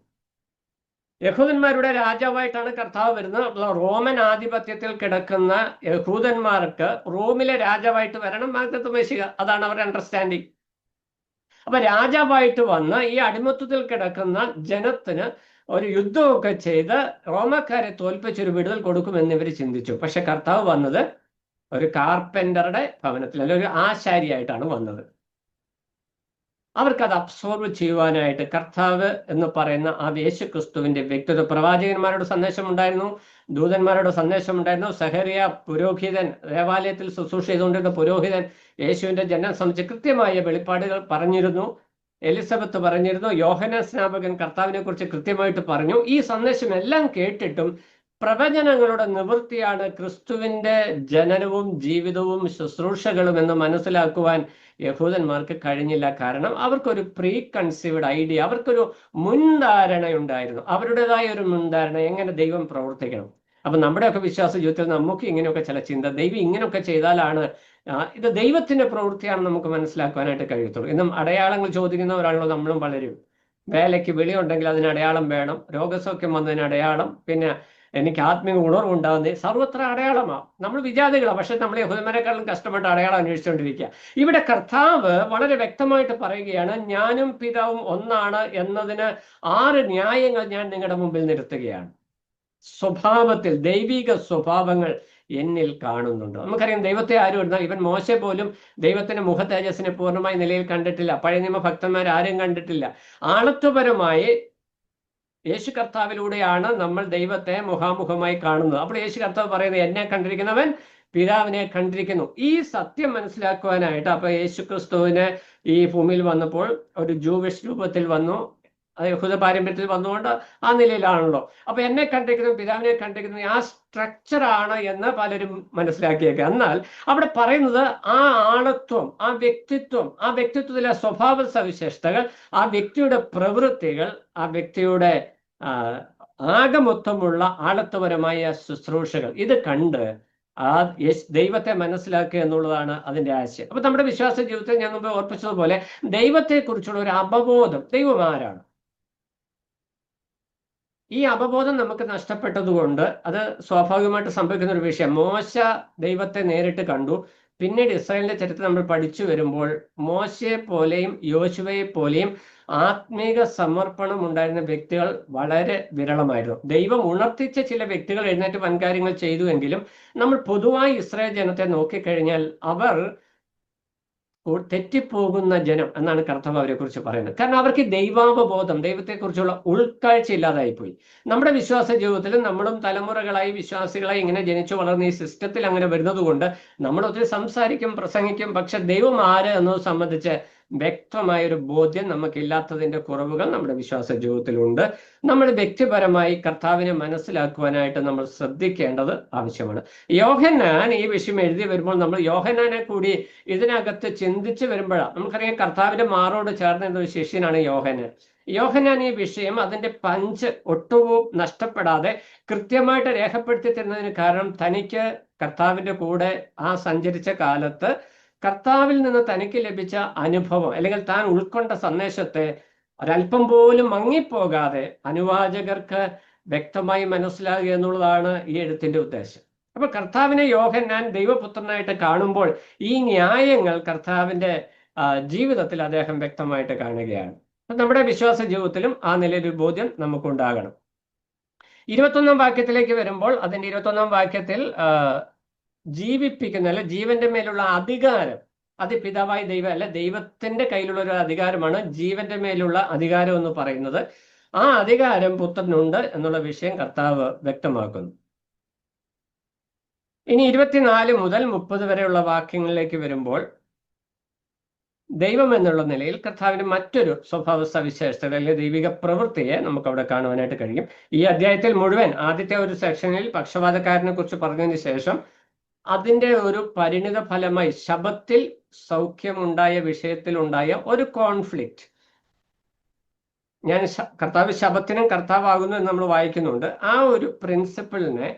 യഹൂദന്മാരുടെ രാജാവായിട്ടാണ് കർത്താവ് വരുന്നത്. റോമൻ ആധിപത്യത്തിൽ കിടക്കുന്ന യഹൂദന്മാർക്ക് റോമിലെ രാജാവായിട്ട് വരണം വാഗ്ദത്തം മേശിക. അതാണ് അവരുടെ അണ്ടർസ്റ്റാൻഡിങ്. അപ്പൊ രാജാവായിട്ട് വന്ന് ഈ അടിമത്തത്തിൽ കിടക്കുന്ന ജനത്തിന് ഒരു യുദ്ധമൊക്കെ ചെയ്ത് റോമക്കാരെ തോൽപ്പിച്ചൊരു വിടുതൽ കൊടുക്കുമെന്ന് ഇവർ ചിന്തിച്ചു. പക്ഷെ കർത്താവ് വന്നത് ഒരു കാർപ്പൻ്ററുടെ ഭവനത്തിൽ, അല്ലെങ്കിൽ ഒരു ആശാരിയായിട്ടാണ് വന്നത്. അവർക്കത് അബ്സോർവ് ചെയ്യുവാനായിട്ട് കർത്താവ് എന്ന് പറയുന്ന ആ യേശു ക്രിസ്തുവിന്റെ വ്യക്തിത്വ, പ്രവാചകന്മാരുടെ സന്ദേശം ഉണ്ടായിരുന്നു, ദൂതന്മാരുടെ സന്ദേശം ഉണ്ടായിരുന്നു. സഹറിയ പുരോഹിതൻ, ദേവാലയത്തിൽ ശുശ്രൂഷ ചെയ്തുകൊണ്ടിരുന്ന പുരോഹിതൻ യേശുവിന്റെ ജനനം സംബന്ധിച്ച് കൃത്യമായ വെളിപ്പാടുകൾ പറഞ്ഞിരുന്നു. എലിസബത്ത് പറഞ്ഞിരുന്നു. യോഹന്നാൻ സ്നാപകൻ കർത്താവിനെ കുറിച്ച് കൃത്യമായിട്ട് പറഞ്ഞു. ഈ സന്ദേശം എല്ലാം കേട്ടിട്ടും പ്രവചനങ്ങളുടെ നിവൃത്തിയാണ് ക്രിസ്തുവിന്റെ ജനനവും ജീവിതവും ശുശ്രൂഷകളും എന്ന് മനസ്സിലാക്കുവാൻ യഹൂദന്മാർക്ക് കഴിഞ്ഞില്ല. കാരണം അവർക്കൊരു പ്രീ കൺസീവ്ഡ് ഐഡിയ, അവർക്കൊരു മുൻധാരണയുണ്ടായിരുന്നു, അവരുടേതായ ഒരു മുൻധാരണ എങ്ങനെ ദൈവം പ്രവർത്തിക്കണം. അപ്പൊ നമ്മുടെയൊക്കെ വിശ്വാസ ജീവിതത്തിൽ നമുക്ക് ഇങ്ങനെയൊക്കെ ചില ചിന്ത, ദൈവം ഇങ്ങനെയൊക്കെ ചെയ്താലാണ് ഇത് ദൈവത്തിന്റെ പ്രവൃത്തിയാണ് നമുക്ക് മനസ്സിലാക്കുവാനായിട്ട് കഴിയത്തുള്ളൂ. ഇന്നും അടയാളങ്ങൾ ചോദിക്കുന്നവരാണല്ലോ നമ്മളും പലരും. വേലയ്ക്ക് വിളിയുണ്ടെങ്കിൽ അതിന് അടയാളം വേണം, രോഗസൗഖ്യം വന്നതിന് അടയാളം, പിന്നെ എനിക്ക് ആത്മീയ ഉണർവുണ്ടാകുന്നത്, സർവത്ര അടയാളമാണ്. നമ്മൾ വിജാതികളാണ്, പക്ഷെ നമ്മൾ യഹൂദന്മാരെക്കാളും കഷ്ടപ്പെട്ട് അടയാളം അന്വേഷിച്ചുകൊണ്ടിരിക്കുക. ഇവിടെ കർത്താവ് വളരെ വ്യക്തമായിട്ട് പറയുകയാണ്, ഞാനും പിതാവും ഒന്നാണ് എന്നതിന് 6 ന്യായങ്ങൾ ഞാൻ നിങ്ങളുടെ മുമ്പിൽ നിർത്തുകയാണ്. സ്വഭാവത്തിൽ ദൈവിക സ്വഭാവങ്ങൾ എന്നിൽ കാണുന്നുണ്ട്. നമുക്കറിയാം, ദൈവത്തെ ആരും ഇടുന്ന, ഇവൻ മോശെ പോലും ദൈവത്തിന്റെ മുഖ തേജസ്സിനെ പൂർണ്ണമായ നിലയിൽ കണ്ടിട്ടില്ല. പഴയ നിയമ ഭക്തന്മാർ ആരും കണ്ടിട്ടില്ല. ആളത്വപരമായി യേശു കർത്താവിലൂടെയാണ് നമ്മൾ ദൈവത്തെ മുഖാമുഖമായി കാണുന്നത്. അപ്പോൾ യേശു കർത്താവ് പറയുന്നത്, എന്നെ കണ്ടിരിക്കുന്നവൻ പിതാവിനെ കണ്ടിരിക്കുന്നു. ഈ സത്യം മനസ്സിലാക്കുവാനായിട്ട് അപ്പൊ യേശു ക്രിസ്തുവിന് ഈ ഭൂമിയിൽ വന്നപ്പോൾ ഒരു ജൂവിഷ് രൂപത്തിൽ വന്നു, യഹൂദ പാരമ്പര്യത്തിൽ വന്നുകൊണ്ട് ആ നിലയിലാണല്ലോ. അപ്പൊ എന്നെ കണ്ടിരിക്കുന്നു, പിതാവിനെ കണ്ടിരിക്കുന്നു, ആ സ്ട്രക്ചറാണ് എന്ന് പലരും മനസ്സിലാക്കിയേക്കുക. എന്നാൽ അവിടെ പറയുന്നത് ആ ആളത്വം, ആ വ്യക്തിത്വത്തിലെ സ്വഭാവ സവിശേഷതകൾ, ആ വ്യക്തിയുടെ പ്രവൃത്തികൾ, ആ വ്യക്തിയുടെ ആകമൊത്തമുള്ള ആളത്വപരമായ ശുശ്രൂഷകൾ, ഇത് കണ്ട് ആ ദൈവത്തെ മനസ്സിലാക്കുക എന്നുള്ളതാണ് അതിന്റെ ആശയം. അപ്പൊ നമ്മുടെ വിശ്വാസ ജീവിതത്തിൽ ഞാൻ മുമ്പ് ഓർപ്പിച്ചതുപോലെ ദൈവത്തെക്കുറിച്ചുള്ള ഒരു അവബോധം, ദൈവം ആരാണ്, ഈ അവബോധം നമുക്ക് നഷ്ടപ്പെട്ടതുകൊണ്ട് അത് സ്വാഭാവികമായിട്ട് സംഭവിക്കുന്ന ഒരു വിഷയം. മോശ ദൈവത്തെ നേരിട്ട് കണ്ടു. പിന്നീട് ഇസ്രായേലിന്റെ ചരിത്രം നമ്മൾ പഠിച്ചു വരുമ്പോൾ മോശയെ പോലെയും യോശുവയെ പോലെയും ആത്മീക സമർപ്പണം ഉണ്ടായിരുന്ന വ്യക്തികൾ വളരെ വിരളമായിരുന്നു. ദൈവം ഉണർത്തിച്ച ചില വ്യക്തികൾ എഴുന്നേറ്റ് വൻകാര്യങ്ങൾ ചെയ്തുവെങ്കിലും നമ്മൾ പൊതുവായി ഇസ്രായേൽ ജനത്തെ നോക്കിക്കഴിഞ്ഞാൽ അവർ തെറ്റിപ്പോകുന്ന ജനം എന്നാണ് കർത്താവ് അവരെ കുറിച്ച് പറയുന്നത്. കാരണം അവർക്ക് ദൈവാവബോധം, ദൈവത്തെക്കുറിച്ചുള്ള ഉൾക്കാഴ്ച ഇല്ലാതായിപ്പോയി. നമ്മുടെ വിശ്വാസ ജീവിതത്തിൽ നമ്മളും തലമുറകളായി വിശ്വാസികളായി ഇങ്ങനെ ജനിച്ചു വളർന്ന ഈ സിസ്റ്റത്തിൽ അങ്ങനെ വരുന്നത് കൊണ്ട് നമ്മൾ ഒത്തിരി സംസാരിക്കും, പ്രസംഗിക്കും, പക്ഷെ ദൈവം ആര് എന്നത് സംബന്ധിച്ച് വ്യക്തമായൊരു ബോധ്യം നമുക്കില്ലാത്തതിന്റെ കുറവുകൾ നമ്മുടെ വിശ്വാസ ജീവിതത്തിലുണ്ട്. നമ്മൾ വ്യക്തിപരമായി കർത്താവിനെ മനസ്സിലാക്കുവാനായിട്ട് നമ്മൾ ശ്രദ്ധിക്കേണ്ടത് ആവശ്യമാണ്. യോഹന്നാൻ ഈ വിഷയം എഴുതി വരുമ്പോൾ നമ്മൾ യോഹന്നാനെ കൂടി ഇതിനകത്ത് ചിന്തിച്ച് വരുമ്പോഴാണ് നമുക്കറിയാം, കർത്താവിന്റെ മാറോട് ചേർന്ന ഒരു ശിഷ്യനാണ് യോഹന്നാൻ. യോഹന്നാൻ ഈ വിഷയം അതിന്റെ പഞ്ച് ഒട്ടുവും നഷ്ടപ്പെടാതെ കൃത്യമായിട്ട് രേഖപ്പെടുത്തി തരുന്നതിന് കാരണം തനിക്ക് കർത്താവിന്റെ കൂടെ ആ സഞ്ചരിച്ച കാലത്ത് കർത്താവിൽ നിന്ന് തനിക്ക് ലഭിച്ച അനുഭവം, അല്ലെങ്കിൽ താൻ ഉൾക്കൊണ്ട സന്ദേശത്തെ ഒരല്പം പോലും മങ്ങിപ്പോകാതെ അനുവാചകർക്ക് വ്യക്തമായി മനസ്സിലാകുക എന്നുള്ളതാണ് ഈ എഴുത്തിന്റെ ഉദ്ദേശം. അപ്പൊ കർത്താവിനെ യോഹന്നാൻ ദൈവപുത്രനായിട്ട് കാണുമ്പോൾ ഈ ന്യായങ്ങൾ കർത്താവിന്റെ ജീവിതത്തിൽ അദ്ദേഹം വ്യക്തമായിട്ട് കാണുകയാണ്. അപ്പൊ നമ്മുടെ വിശ്വാസ ജീവിതത്തിലും ആ നിലയിലൊരു ബോധ്യം നമുക്കുണ്ടാകണം. 21-ാം വാക്യത്തിലേക്ക് വരുമ്പോൾ അതിന്റെ 21-ാം വാക്യത്തിൽ ജീവിപ്പിക്കുന്ന, അല്ലെ ജീവന്റെ മേലുള്ള അധികാരം, അത് പിതാവായ ദൈവം അല്ല, ദൈവത്തിന്റെ കയ്യിലുള്ള ഒരു അധികാരമാണ് ജീവന്റെ മേലുള്ള അധികാരം എന്ന് പറയുന്നത്. ആ അധികാരം പുത്രനുണ്ട് എന്നുള്ള വിഷയം കർത്താവ് വ്യക്തമാക്കുന്നു. ഇനി 24 മുതൽ 30 വരെയുള്ള വാക്യങ്ങളിലേക്ക് വരുമ്പോൾ ദൈവം എന്നുള്ള നിലയിൽ കർത്താവിന്റെ മറ്റൊരു സ്വഭാവ സവിശേഷത, അല്ലെങ്കിൽ ദൈവിക പ്രവൃത്തിയെ നമുക്ക് അവിടെ കാണുവാനായിട്ട് കഴിയും. ഈ അധ്യായത്തിൽ മുഴുവൻ ആദ്യത്തെ ഒരു സെക്ഷനിൽ പക്ഷപാതക്കാരനെ കുറിച്ച് പറഞ്ഞതിന് ശേഷം അതിന്റെ ഒരു പരിണിത ഫലമായി ശബത്തിൽ സൗഖ്യമുണ്ടായ വിഷയത്തിലുണ്ടായ ഒരു കോൺഫ്ലിക്റ്റ്, ഞാൻ കർത്താവ് ശബത്തിനും കർത്താവാകുന്നു എന്ന് നമ്മൾ വായിക്കുന്നുണ്ട്. ആ ഒരു പ്രിൻസിപ്പിളിനെ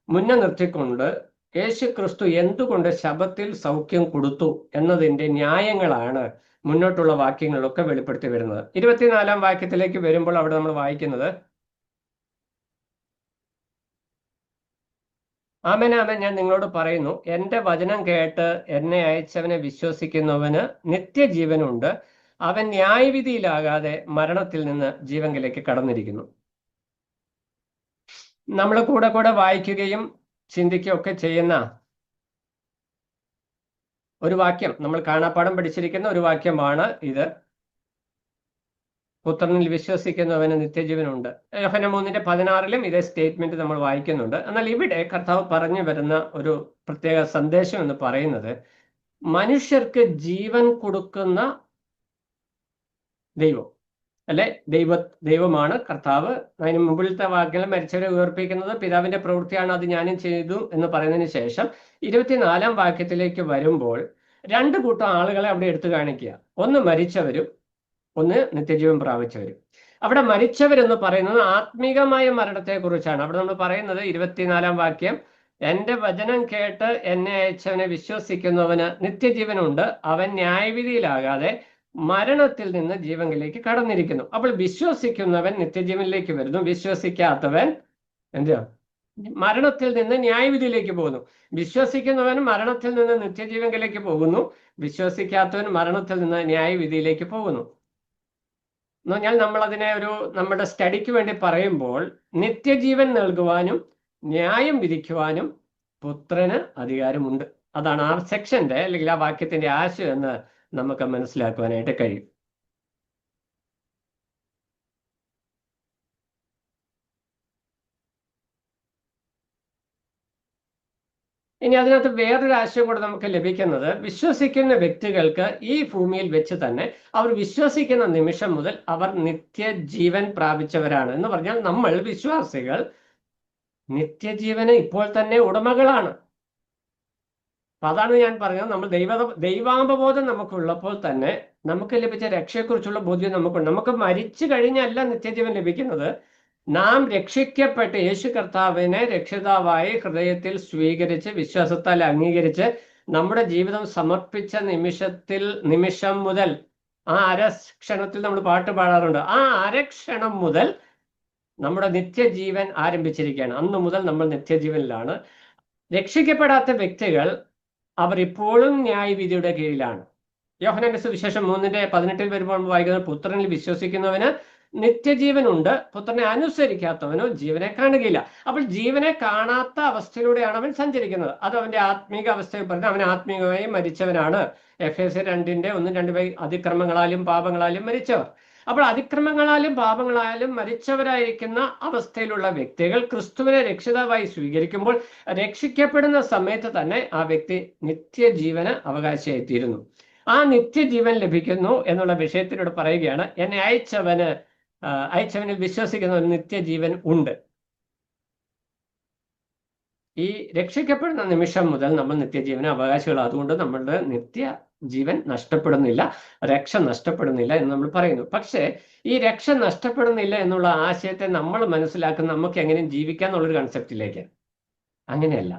മുന്നേ നിർത്തിക്കൊണ്ട് യേശു ക്രിസ്തു എന്തുകൊണ്ട് ശബത്തിൽ സൗഖ്യം കൊടുത്തു എന്നതിന്റെ ന്യായങ്ങളാണ് മുന്നോട്ടുള്ള വാക്യങ്ങളിലൊക്കെ വെളിപ്പെടുത്തി വരുന്നത്. 24-ാം വാക്യത്തിലേക്ക് വരുമ്പോൾ അവിടെ നമ്മൾ വായിക്കുന്നത്, ആമേൻ ആമേൻ ഞാൻ നിങ്ങളോട് പറയുന്നു, എൻ്റെ വചനം കേട്ട് എന്നെ അയച്ചവനെ വിശ്വസിക്കുന്നവന് നിത്യജീവനുണ്ട്, അവൻ ന്യായവിധിയിലാകാതെ മരണത്തിൽ നിന്ന് ജീവങ്കിലേക്ക് കടന്നിരിക്കുന്നു. നമ്മൾ കൂടെ കൂടെ വായിക്കുകയും ചിന്തിക്കുകയും ഒക്കെ ചെയ്യുന്ന ഒരു വാക്യം, നമ്മൾ കാണാപ്പാഠം പഠിച്ചിരിക്കുന്ന ഒരു വാക്യമാണ് ഇത്. പുത്രനിൽ വിശ്വസിക്കുന്നവന് നിത്യജീവനുണ്ട്. യോഹന്നാൻ 3:16 ഇതേ സ്റ്റേറ്റ്മെന്റ് നമ്മൾ വായിക്കുന്നുണ്ട്. എന്നാൽ ഇവിടെ കർത്താവ് പറഞ്ഞു വരുന്ന ഒരു പ്രത്യേക സന്ദേശം എന്ന് പറയുന്നത്, മനുഷ്യർക്ക് ജീവൻ കൊടുക്കുന്ന ദൈവം അല്ലെ, ദൈവമാണ് കർത്താവ്. അതിന് മുമ്പിലത്തെ വാക്യങ്ങൾ മരിച്ചവരെ ഉയർപ്പിക്കുന്നത് പിതാവിന്റെ പ്രവൃത്തിയാണ്, അത് ഞാനും ചെയ്തു എന്ന് പറയുന്നതിന് ശേഷം 24-ാം വാക്യത്തിലേക്ക് വരുമ്പോൾ രണ്ട് കൂട്ടം ആളുകളെ അവിടെ എടുത്തു കാണിക്കുക. ഒന്ന് മരിച്ചവരും ഒന്ന് നിത്യജീവൻ പ്രാപിച്ചവരും. അവിടെ മരിച്ചവരെന്ന് പറയുന്നത് ആത്മീകമായ മരണത്തെ കുറിച്ചാണ്. അവിടെ നമ്മൾ പറയുന്നത് 24-ാം വാക്യം, എന്റെ വചനം കേട്ട് എന്നെ അയച്ചവനെ വിശ്വസിക്കുന്നവന് നിത്യജീവനുണ്ട്, അവൻ ന്യായവിധിയിലാകാതെ മരണത്തിൽ നിന്ന് ജീവനിലേക്ക് കടന്നിരിക്കുന്നു. അപ്പോൾ വിശ്വസിക്കുന്നവൻ നിത്യജീവനിലേക്ക് വരുന്നു, വിശ്വസിക്കാത്തവൻ എന്താ മരണത്തിൽ നിന്ന് ന്യായവിധിയിലേക്ക് പോകുന്നു. വിശ്വസിക്കുന്നവൻ മരണത്തിൽ നിന്ന് നിത്യജീവനിലേക്ക് പോകുന്നു, വിശ്വസിക്കാത്തവൻ മരണത്തിൽ നിന്ന് ന്യായവിധിയിലേക്ക് പോകുന്നു. എന്ന് പറഞ്ഞാൽ നമ്മൾ അതിനെ നമ്മുടെ സ്റ്റഡിക്ക് വേണ്ടി പറയുമ്പോൾ, നിത്യജീവൻ നൽകുവാനും ന്യായം വിധിക്കുവാനും പുത്രന് അധികാരമുണ്ട്. അതാണ് ആ സെക്ഷന്റെ അല്ലെങ്കിൽ ആ വാക്യത്തിന്റെ ആശയം എന്ന് നമുക്ക് മനസ്സിലാക്കുവാനായിട്ട് കഴിയും. ഇനി അതിനകത്ത് വേറൊരു ആശയം കൂടെ നമുക്ക് ലഭിക്കുന്നത്, വിശ്വസിക്കുന്ന വ്യക്തികൾക്ക് ഈ ഭൂമിയിൽ വെച്ച് തന്നെ അവർ വിശ്വസിക്കുന്ന നിമിഷം മുതൽ അവർ നിത്യജീവൻ പ്രാപിച്ചവരാണ്. എന്ന് പറഞ്ഞാൽ നമ്മൾ വിശ്വാസികൾ നിത്യജീവന് ഇപ്പോൾ തന്നെ ഉടമകളാണ്. അപ്പൊ അതാണ് ഞാൻ പറഞ്ഞത്, നമ്മൾ ദൈവാംബബോധം നമുക്കുള്ളപ്പോൾ തന്നെ നമുക്ക് ലഭിച്ച രക്ഷയെക്കുറിച്ചുള്ള ബോധ്യം നമുക്കുണ്ട്. നമുക്ക് മരിച്ചു കഴിഞ്ഞല്ല നിത്യജീവൻ ലഭിക്കുന്നത്. നാം രക്ഷിക്കപ്പെട്ട് യേശു കർത്താവിനെ രക്ഷിതാവായി ഹൃദയത്തിൽ സ്വീകരിച്ച് വിശ്വാസത്താൽ അംഗീകരിച്ച് നമ്മുടെ ജീവിതം സമർപ്പിച്ച നിമിഷം മുതൽ, ആ അരക്ഷണത്തിൽ നമ്മൾ പാട്ട് പാടാറുണ്ട്, ആ അരക്ഷണം മുതൽ നമ്മുടെ നിത്യജീവൻ ആരംഭിച്ചിരിക്കുകയാണ്. അന്ന് മുതൽ നമ്മൾ നിത്യജീവനിലാണ്. രക്ഷിക്കപ്പെടാത്ത വ്യക്തികൾ അവർ ഇപ്പോഴും ന്യായവിധിയുടെ കീഴിലാണ്. യോഹന്നാന്റെ സുവിശേഷം 3:18 വരുമ്പോൾ നമ്മൾ വായിക്കുന്നത്, പുത്രനിൽ വിശ്വസിക്കുന്നവന് നിത്യജീവനുണ്ട്, പുത്രനെ അനുസരിക്കാത്തവനോ ജീവനെ കാണുകയില്ല. അപ്പോൾ ജീവനെ കാണാത്ത അവസ്ഥയിലൂടെയാണ് അവൻ സഞ്ചരിക്കുന്നത്. അത് അവന്റെ ആത്മീക അവസ്ഥയിൽ പറഞ്ഞാൽ അവൻ ആത്മീകമായി മരിച്ചവനാണ്. എഫേസ്യർ 2:1-2 അതിക്രമങ്ങളാലും പാപങ്ങളാലും മരിച്ചവർ. അപ്പോൾ അതിക്രമങ്ങളാലും പാപങ്ങളാലും മരിച്ചവരായിരിക്കുന്ന അവസ്ഥയിലുള്ള വ്യക്തികൾ ക്രിസ്തുവിനെ രക്ഷിതാവായി സ്വീകരിക്കുമ്പോൾ രക്ഷിക്കപ്പെടുന്ന സമയത്ത് തന്നെ ആ വ്യക്തി നിത്യജീവന് അവകാശിയായിത്തീരുന്നു. ആ നിത്യജീവൻ ലഭിക്കുന്നു എന്നുള്ള വിഷയത്തിലൂടെ പറയുകയാണ്, എന്നെ അയച്ചവനിൽ വിശ്വസിക്കുന്ന ഒരു നിത്യജീവൻ ഉണ്ട്. ഈ രക്ഷിക്കപ്പെടുന്ന നിമിഷം മുതൽ നമ്മൾ നിത്യജീവന അവകാശികൾ. അതുകൊണ്ട് നമ്മളുടെ നിത്യജീവൻ നഷ്ടപ്പെടുന്നില്ല, രക്ഷ നഷ്ടപ്പെടുന്നില്ല എന്ന് നമ്മൾ പറയുന്നു. പക്ഷേ ഈ രക്ഷ നഷ്ടപ്പെടുന്നില്ല എന്നുള്ള ആശയത്തെ നമ്മൾ മനസ്സിലാക്കുന്ന നമുക്ക് എങ്ങനെയും ജീവിക്കാം എന്നുള്ളൊരു കൺസെപ്റ്റിലേക്ക്. അങ്ങനെയല്ല.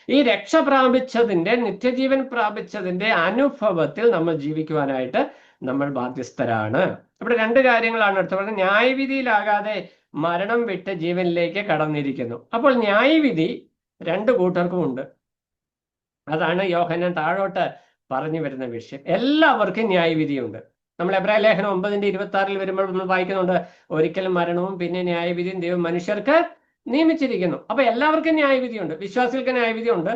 ഈ രക്ഷ പ്രാപിച്ചതിന്റെ, നിത്യജീവൻ പ്രാപിച്ചതിന്റെ അനുഭവത്തിൽ നമ്മൾ ജീവിക്കുവാനായിട്ട് നമ്മൾ ബാധ്യസ്ഥരാണ്. ഇവിടെ രണ്ട് കാര്യങ്ങളാണ് എടുത്തു പറഞ്ഞത്. ന്യായവിധിയിലാകാതെ മരണം വിട്ട് ജീവനിലേക്ക് കടന്നിരിക്കുന്നു. അപ്പോൾ ന്യായവിധി രണ്ട് കൂട്ടർക്കും ഉണ്ട്. അതാണ് യോഹന്നാൻ താഴോട്ട് പറഞ്ഞു വരുന്ന വിഷയം. എല്ലാവർക്കും ന്യായവിധിയുണ്ട്. നമ്മൾ എബ്രായ ലേഖനം 9:26 വരുമ്പോൾ നമ്മൾ വായിക്കുന്നുണ്ട്, ഒരിക്കലും മരണവും പിന്നെ ന്യായവിധിയും ദൈവം മനുഷ്യർക്ക് നിയമിച്ചിരിക്കുന്നു. അപ്പൊ എല്ലാവർക്കും ന്യായവിധിയുണ്ട്. വിശ്വാസികൾക്ക് ന്യായവിധിയുണ്ട്.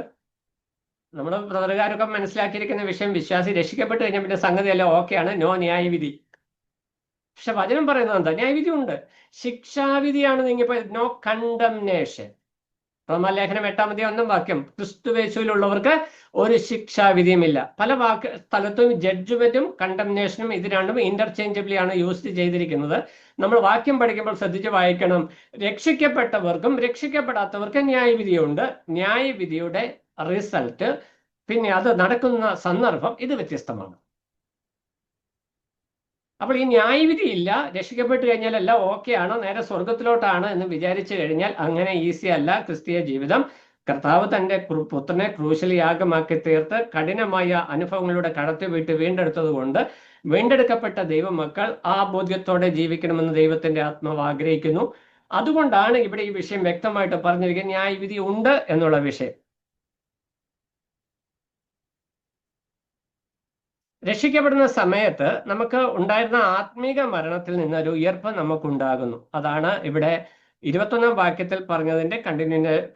നമ്മുടെ ബ്രദറുകാരൊക്കെ മനസ്സിലാക്കിയിരിക്കുന്ന വിഷയം, വിശ്വാസി രക്ഷിക്കപ്പെട്ട് കഴിഞ്ഞാൽ പിന്നെ സംഗതിയല്ല, ഓക്കെയാണ്, നോ ന്യായവിധി. പക്ഷെ വചനം പറയുന്നത് എന്താ? ന്യായവിധി ഉണ്ട്. ശിക്ഷാവിധിയാണ് നീങ്ങിപ്പോ, നോ കണ്ടംനേഷൻ. റോമാലേഖനം 8:1 ക്രിസ്തുവേശുവിലുള്ളവർക്ക് ഒരു ശിക്ഷാവിധിയുമില്ല. പല സ്ഥലത്തും ജഡ്ജ്മെന്റും കണ്ടംനേഷനും ഇത് രണ്ടും ഇന്റർചേഞ്ചബിളി ആണ് യൂസ് ചെയ്തിരിക്കുന്നത്. നമ്മൾ വാക്യം പഠിക്കുമ്പോൾ ശ്രദ്ധിച്ച് വായിക്കണം. രക്ഷിക്കപ്പെട്ടവർക്കും രക്ഷിക്കപ്പെടാത്തവർക്കും ന്യായവിധിയുണ്ട്. ന്യായവിധിയുടെ റിസൾട്ട്, പിന്നെ അത് നടക്കുന്ന സന്ദർഭം ഇത് വ്യത്യസ്തമാണ്. അപ്പോൾ ഈ ന്യായവിധി ഇല്ല, രക്ഷിക്കപ്പെട്ട് കഴിഞ്ഞാൽ എല്ലാം ഓക്കെയാണ്, നേരെ സ്വർഗത്തിലോട്ടാണ് എന്ന് വിചാരിച്ചു കഴിഞ്ഞാൽ അങ്ങനെ ഈസി അല്ല ക്രിസ്തീയ ജീവിതം. കർത്താവ് തന്റെ പുത്രനെ ക്രൂശിൽ യാഗമാക്കി തീർത്ത് കഠിനമായ അനുഭവങ്ങളിലൂടെ കടത്തിവിട്ട് വീണ്ടെടുത്തത് കൊണ്ട് വീണ്ടെടുക്കപ്പെട്ട ദൈവമക്കൾ ആ ബോധ്യത്തോടെ ജീവിക്കണമെന്ന് ദൈവത്തിന്റെ ആത്മാവ് ആഗ്രഹിക്കുന്നു. അതുകൊണ്ടാണ് ഇവിടെ ഈ വിഷയം വ്യക്തമായിട്ട് പറഞ്ഞിരിക്കുന്നത്, ന്യായവിധി ഉണ്ട് എന്നുള്ള വിഷയം. രക്ഷിക്കപ്പെടുന്ന സമയത്ത് നമുക്ക് ഉണ്ടായിരുന്ന ആത്മീക മരണത്തിൽ നിന്നൊരു ഉയർപ്പ് നമുക്കുണ്ടാകുന്നു. അതാണ് ഇവിടെ 21-ാം വാക്യത്തിൽ പറഞ്ഞതിന്റെ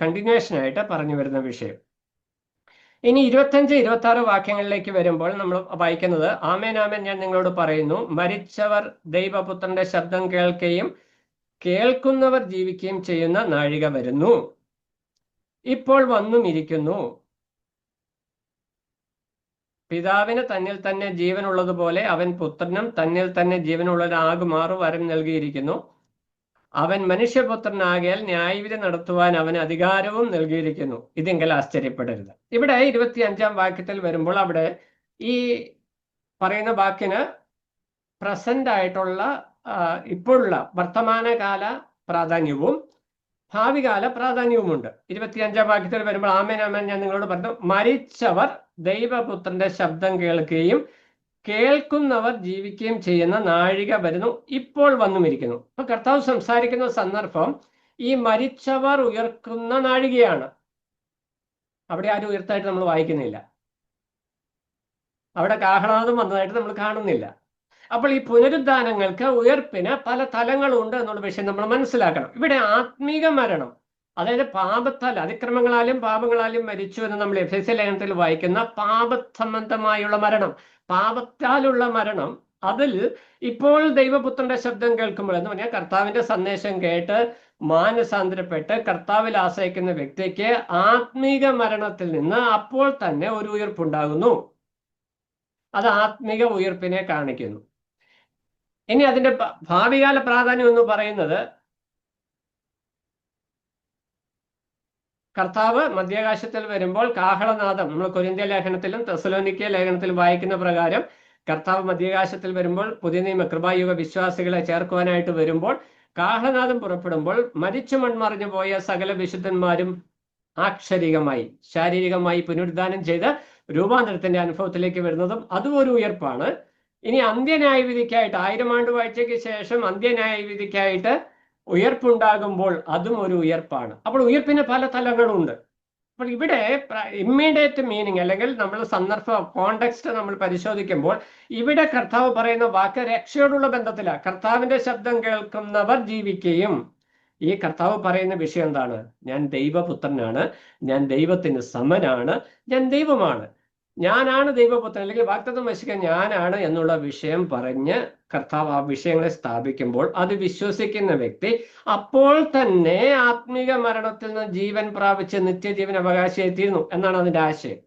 കണ്ടിന്യൂവേഷൻ ആയിട്ട് പറഞ്ഞു വരുന്ന വിഷയം. ഇനി 25, 26 വാക്യങ്ങളിലേക്ക് വരുമ്പോൾ നമ്മൾ വായിക്കുന്നത്, ആമേൻ ആമേൻ ഞാൻ നിങ്ങളോട് പറയുന്നു, മരിച്ചവർ ദൈവപുത്രന്റെ ശബ്ദം കേൾക്കുകയും കേൾക്കുന്നവർ ജീവിക്കുകയും ചെയ്യുന്ന നാഴിക വരുന്നു, ഇപ്പോൾ വന്നും ഇരിക്കുന്നു. പിതാവിന് തന്നിൽ തന്നെ ജീവനുള്ളതുപോലെ അവൻ പുത്രനും തന്നിൽ തന്നെ ജീവനുള്ളവനാകുമാറു വരം നൽകിയിരിക്കുന്നു. അവൻ മനുഷ്യപുത്രനാകിയാൽ ന്യായവിധി നടത്തുവാൻ അവന് അധികാരവും നൽകിയിരിക്കുന്നു. ഇതെങ്കിൽ ആശ്ചര്യപ്പെടരുത്. ഇവിടെ 25-ാം വാക്യത്തിൽ വരുമ്പോൾ അവിടെ ഈ പറയുന്ന വാക്കിന് പ്രസന്റ് ആയിട്ടുള്ള ഇപ്പോഴുള്ള വർത്തമാനകാല പ്രാധാന്യവും ഭാവികാല പ്രാധാന്യവുമുണ്ട്. 25-ാം വാക്യത്തിൽ വരുമ്പോൾ ആമേൻ ആമേൻ ഞാൻ നിങ്ങളോട് പറഞ്ഞു, മരിച്ചവർ ദൈവപുത്രന്റെ ശബ്ദം കേൾക്കുകയും കേൾക്കുന്നവർ ജീവിക്കുകയും ചെയ്യുന്ന നാഴിക വരുന്നു, ഇപ്പോൾ വന്നുമിരിക്കുന്നു. അപ്പൊ കർത്താവ് സംസാരിക്കുന്ന സന്ദർഭം ഈ മരിച്ചവർ ഉയർക്കുന്ന നാഴികയാണ്. അവിടെ ആരും ഉയർത്തായിട്ട് നമ്മൾ വായിക്കുന്നില്ല, അവിടെ കാഹളനാദം വന്നതായിട്ട് നമ്മൾ കാണുന്നില്ല. അപ്പോൾ ഈ പുനരുദ്ധാനങ്ങൾക്ക്, ഉയർപ്പിന് പല തലങ്ങളുണ്ട് എന്നുള്ള വിഷയം നമ്മൾ മനസ്സിലാക്കണം. ഇവിടെ ആത്മീക മരണം, അതായത് പാപത്താൽ, അതിക്രമങ്ങളാലും പാപങ്ങളാലും മരിച്ചു എന്ന് നമ്മൾ എഫെസ്യ ലേഖനത്തിൽ വായിക്കുന്ന പാപസംബന്ധമായുള്ള മരണം, പാപത്താലുള്ള മരണം, അതിൽ ഇപ്പോൾ ദൈവപുത്രന്റെ ശബ്ദം കേൾക്കുമ്പോൾ എന്ന് പറഞ്ഞാൽ കർത്താവിന്റെ സന്ദേശം കേട്ട് മാനസാന്തരപ്പെട്ട് കർത്താവിൽ ആശ്രയിക്കുന്ന വ്യക്തിക്ക് ആത്മീക മരണത്തിൽ നിന്ന് അപ്പോൾ തന്നെ ഒരു ഉയർപ്പുണ്ടാകുന്നു. അത് ആത്മീക ഉയർപ്പിനെ കാണിക്കുന്നു. ഇനി അതിന്റെ ഭാവികാല പ്രാധാന്യം എന്ന് പറയുന്നത്, കർത്താവ് മധ്യാകാശത്തിൽ വരുമ്പോൾ കാഹളനാദം, നമ്മൾ കൊരിന്ത്യ ലേഖനത്തിലും തെസ്സലോനിക്ക ലേഖനത്തിലും വായിക്കുന്ന പ്രകാരം കർത്താവ് മധ്യാകാശത്തിൽ വരുമ്പോൾ പുതിയ നിയമ കൃപായുഗ വിശ്വാസികളെ ചേർക്കുവാനായിട്ട് വരുമ്പോൾ കാഹളനാദം പുറപ്പെടുമ്പോൾ മരിച്ചു മൺമറിഞ്ഞു പോയ സകല വിശുദ്ധന്മാരും ആക്ഷരികമായി, ശാരീരികമായി പുനരുദ്ധാനം ചെയ്ത് രൂപാന്തരത്തിന്റെ അനുഭവത്തിലേക്ക് വരുന്നതും അതും ഒരു ഉയർപ്പാണ്. ഇനി അന്ത്യന്യായവിധിക്കായിട്ട് 1000 ആണ്ട് വാഴ്ചയ്ക്ക് ശേഷം അന്ത്യന്യായവിധിക്കായിട്ട് ഉയർപ്പുണ്ടാകുമ്പോൾ അതും ഒരു ഉയർപ്പാണ്. അപ്പോൾ ഉയർപ്പിന് പല തലങ്ങളുണ്ട്. അപ്പോൾ ഇവിടെ ഇമ്മീഡിയറ്റ് മീനിങ് അല്ലെങ്കിൽ നമ്മൾ സന്ദർഭ കോണ്ടെക്സ്റ്റ് നമ്മൾ പരിശോധിക്കുമ്പോൾ ഇവിടെ കർത്താവ് പറയുന്ന വാക്ക് രക്ഷയോടുള്ള ബന്ധത്തിലാണ്. കർത്താവിന്റെ ശബ്ദം കേൾക്കുന്നവർ ജീവിക്കുകയും, ഈ കർത്താവ് പറയുന്ന വിഷയം എന്താണ്? ഞാൻ ദൈവപുത്രനാണ്, ഞാൻ ദൈവത്തിന് സമനാണ്, ഞാൻ ദൈവമാണ്, ഞാനാണ് ദൈവപുത്രൻ, അല്ലെങ്കിൽ വാഗ്ദത്തം വശിക്കാൻ ഞാനാണ് എന്നുള്ള വിഷയം പറഞ്ഞ് കർത്താവ് ആ വിഷയങ്ങളെ സ്ഥാപിക്കുമ്പോൾ അത് വിശ്വസിക്കുന്ന വ്യക്തി അപ്പോൾ തന്നെ ആത്മീക മരണത്തിൽ നിന്ന് ജീവൻ പ്രാപിച്ച് നിത്യജീവൻ അവകാശിയായി തീരുന്നു എന്നാണ് അതിന്റെ ആശയം.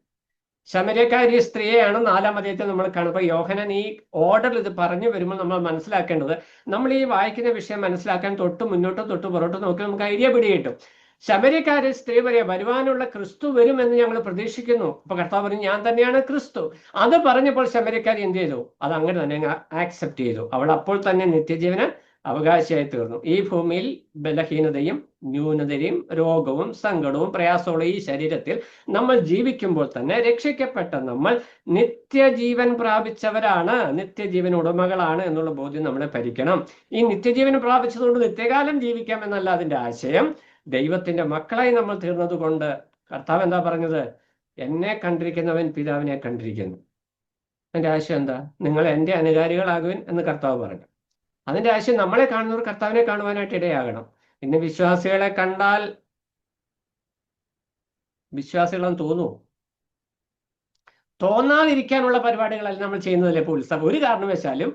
ശമര്യക്കാരി സ്ത്രീയെയാണ് 4-ാം അധ്യായത്തിൽ നമ്മൾ കാണുമ്പോൾ യോഹന്നാൻ ഈ ഓർഡറിൽ ഇത് പറഞ്ഞു വരുമ്പോൾ നമ്മൾ മനസ്സിലാക്കേണ്ടത്, നമ്മൾ ഈ വായിക്കുന്ന വിഷയം മനസ്സിലാക്കാൻ തൊട്ട് മുന്നോട്ടോ തൊട്ട് പുറത്തോട്ടോ നോക്കി നമുക്ക് ഐഡിയ പിടികിട്ടും. ശമര്യക്കാരി സ്ത്രീ പറയാ, വരുവാനുള്ള ക്രിസ്തു വരുമെന്ന് ഞങ്ങൾ പ്രതീക്ഷിക്കുന്നു. അപ്പൊ കർത്താവ് പറഞ്ഞു, ഞാൻ തന്നെയാണ് ക്രിസ്തു. അത് പറഞ്ഞപ്പോൾ ശമര്യക്കാരി എന്ത് ചെയ്തു? അത് അങ്ങനെ തന്നെ ആക്സെപ്റ്റ് ചെയ്തു. അവൾ അപ്പോൾ തന്നെ നിത്യജീവന് അവകാശിയായി തീർന്നു. ഈ ഭൂമിയിൽ ബലഹീനതയും ന്യൂനതയും രോഗവും സങ്കടവും പ്രയാസമുള്ള ഈ ശരീരത്തിൽ നമ്മൾ ജീവിക്കുമ്പോൾ തന്നെ രക്ഷിക്കപ്പെട്ട നമ്മൾ നിത്യജീവൻ പ്രാപിച്ചവരാണ്, നിത്യജീവൻ ഉടമകളാണ് എന്നുള്ള ബോധ്യം നമ്മളെ ഭരിക്കണം. ഈ നിത്യജീവൻ പ്രാപിച്ചതുകൊണ്ട് നിത്യകാലം ജീവിക്കാം എന്നല്ല അതിന്റെ ആശയം. ദൈവത്തിന്റെ മക്കളായി നമ്മൾ തീർന്നത് കൊണ്ട് കർത്താവ് എന്താ പറഞ്ഞത്? എന്നെ കണ്ടിരിക്കുന്നവൻ പിതാവിനെ കണ്ടിരിക്കുന്നു. അതിന്റെ ആശയം എന്താ? നിങ്ങൾ എൻ്റെ അനുകാരികളാകുവിൻ എന്ന് കർത്താവ് പറഞ്ഞു. അതിന്റെ ആശയം നമ്മളെ കാണുന്നവർ കർത്താവിനെ കാണുവാനായിട്ട് ഇടയാകണം. ഇന്ന് വിശ്വാസികളെ കണ്ടാൽ വിശ്വാസികളെന്ന് തോന്നുമോ? തോന്നാതിരിക്കാനുള്ള പരിപാടികളല്ല നമ്മൾ ചെയ്യുന്നതല്ലേ ഇപ്പോൾ ഉത്സവം. ഒരു കാരണവശാലും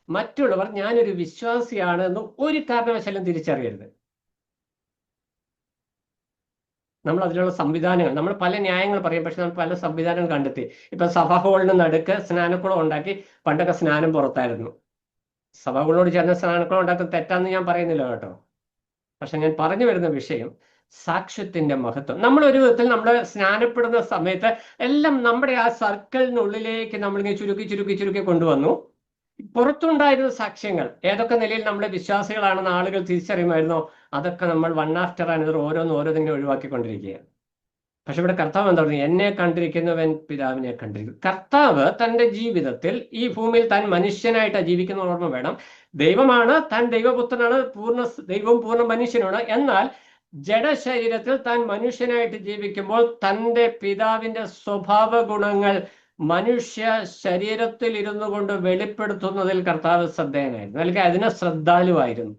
മറ്റുള്ളവർ ഞാനൊരു വിശ്വാസിയാണ് എന്ന് ഒരു കാരണവശാലും തിരിച്ചറിയരുത്. നമ്മൾ അതിലുള്ള സംവിധാനങ്ങൾ, നമ്മൾ പല ന്യായങ്ങൾ പറയും, പക്ഷെ നമ്മൾ പല സംവിധാനങ്ങൾ കണ്ടെത്തി. ഇപ്പൊ സഭാ ഹോളിന് നടുക്ക് സ്നാനക്കുളം ഉണ്ടാക്കി. പണ്ടൊക്കെ സ്നാനം പുറത്തായിരുന്നു. സഭാ ഹോളിനോട് ചേർന്ന സ്നാനക്കുളം ഉണ്ടാക്കുന്നത് തെറ്റാന്ന് ഞാൻ പറയുന്നില്ല കേട്ടോ. പക്ഷെ ഞാൻ പറഞ്ഞു വരുന്ന വിഷയം സാക്ഷ്യത്തിന്റെ മഹത്വം. നമ്മൾ ഒരു വിധത്തിൽ നമ്മൾ സ്നാനപ്പെടുന്ന സമയത്ത് എല്ലാം നമ്മുടെ ആ സർക്കിളിനുള്ളിലേക്ക് നമ്മളിങ്ങനെ ചുരുക്കി ചുരുക്കി ചുരുക്കി കൊണ്ടുവന്നു. പുറത്തുണ്ടായിരുന്ന സാക്ഷ്യങ്ങൾ ഏതൊക്കെ നിലയിൽ നമ്മളെ വിശ്വാസികളാണെന്ന് ആളുകൾ തിരിച്ചറിയുമായിരുന്നോ, അതൊക്കെ നമ്മൾ വൺ ആഫ്റ്റർ അനദർ ഓരോന്നിങ്ങനെ ഒഴിവാക്കിക്കൊണ്ടിരിക്കുകയാണ്. പക്ഷെ ഇവിടെ കർത്താവ് എന്താ പറയുക? എന്നെ കണ്ടിരിക്കുന്നവൻ പിതാവിനെ കണ്ടിരിക്കുന്നു. കർത്താവ് തൻ്റെ ജീവിതത്തിൽ ഈ ഭൂമിയിൽ താൻ മനുഷ്യനായിട്ടാണ് ജീവിക്കുന്ന ഓർമ്മ വേണം. ദൈവമാണ്, താൻ ദൈവപുത്രനാണ്, പൂർണ്ണ ദൈവവും പൂർണ്ണ മനുഷ്യനാണ്. എന്നാൽ ജഡശരീരത്തിൽ താൻ മനുഷ്യനായിട്ട് ജീവിക്കുമ്പോൾ തൻ്റെ പിതാവിൻ്റെ സ്വഭാവ ഗുണങ്ങൾ മനുഷ്യ ശരീരത്തിൽ ഇരുന്നു കൊണ്ട് വെളിപ്പെടുത്തുന്നതിൽ കർത്താവ് ശ്രദ്ധേയനായിരുന്നു, അല്ലെങ്കിൽ അതിനെ ശ്രദ്ധാലുവായിരുന്നു.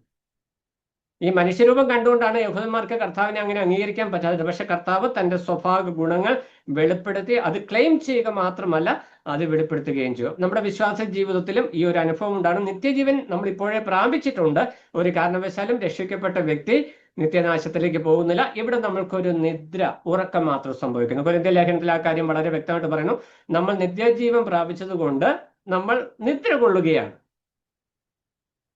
ഈ മനുഷ്യരൂപം കണ്ടുകൊണ്ടാണ് യഹൂദന്മാർക്ക് കർത്താവിനെ അങ്ങനെ അംഗീകരിക്കാൻ പറ്റാത്തത്. പക്ഷെ കർത്താവ് തന്റെ സ്വഭാവ ഗുണങ്ങൾ വെളിപ്പെടുത്തി, അത് ക്ലെയിം ചെയ്യുക മാത്രമല്ല, അത് വെളിപ്പെടുത്തുകയും ചെയ്യും. നമ്മുടെ വിശ്വാസ ജീവിതത്തിലും ഈ ഒരു അനുഭവം ഉണ്ടാണ്. നിത്യജീവൻ നമ്മൾ ഇപ്പോഴേ പ്രാപിച്ചിട്ടുണ്ട്. ഒരു കാരണവശാലും രക്ഷിക്കപ്പെട്ട വ്യക്തി നിത്യനാശത്തിലേക്ക് പോകുന്നില്ല. ഇവിടെ നമ്മൾക്കൊരു നിദ്ര, ഉറക്കം മാത്രം സംഭവിക്കുന്നു. കൊരിന്ത്യർ ലേഖനത്തിൽ ആ കാര്യം വളരെ വ്യക്തമായിട്ട് പറയുന്നു. നമ്മൾ നിത്യജീവൻ പ്രാപിച്ചത് കൊണ്ട് നമ്മൾ നിദ്ര കൊള്ളുകയാണ്.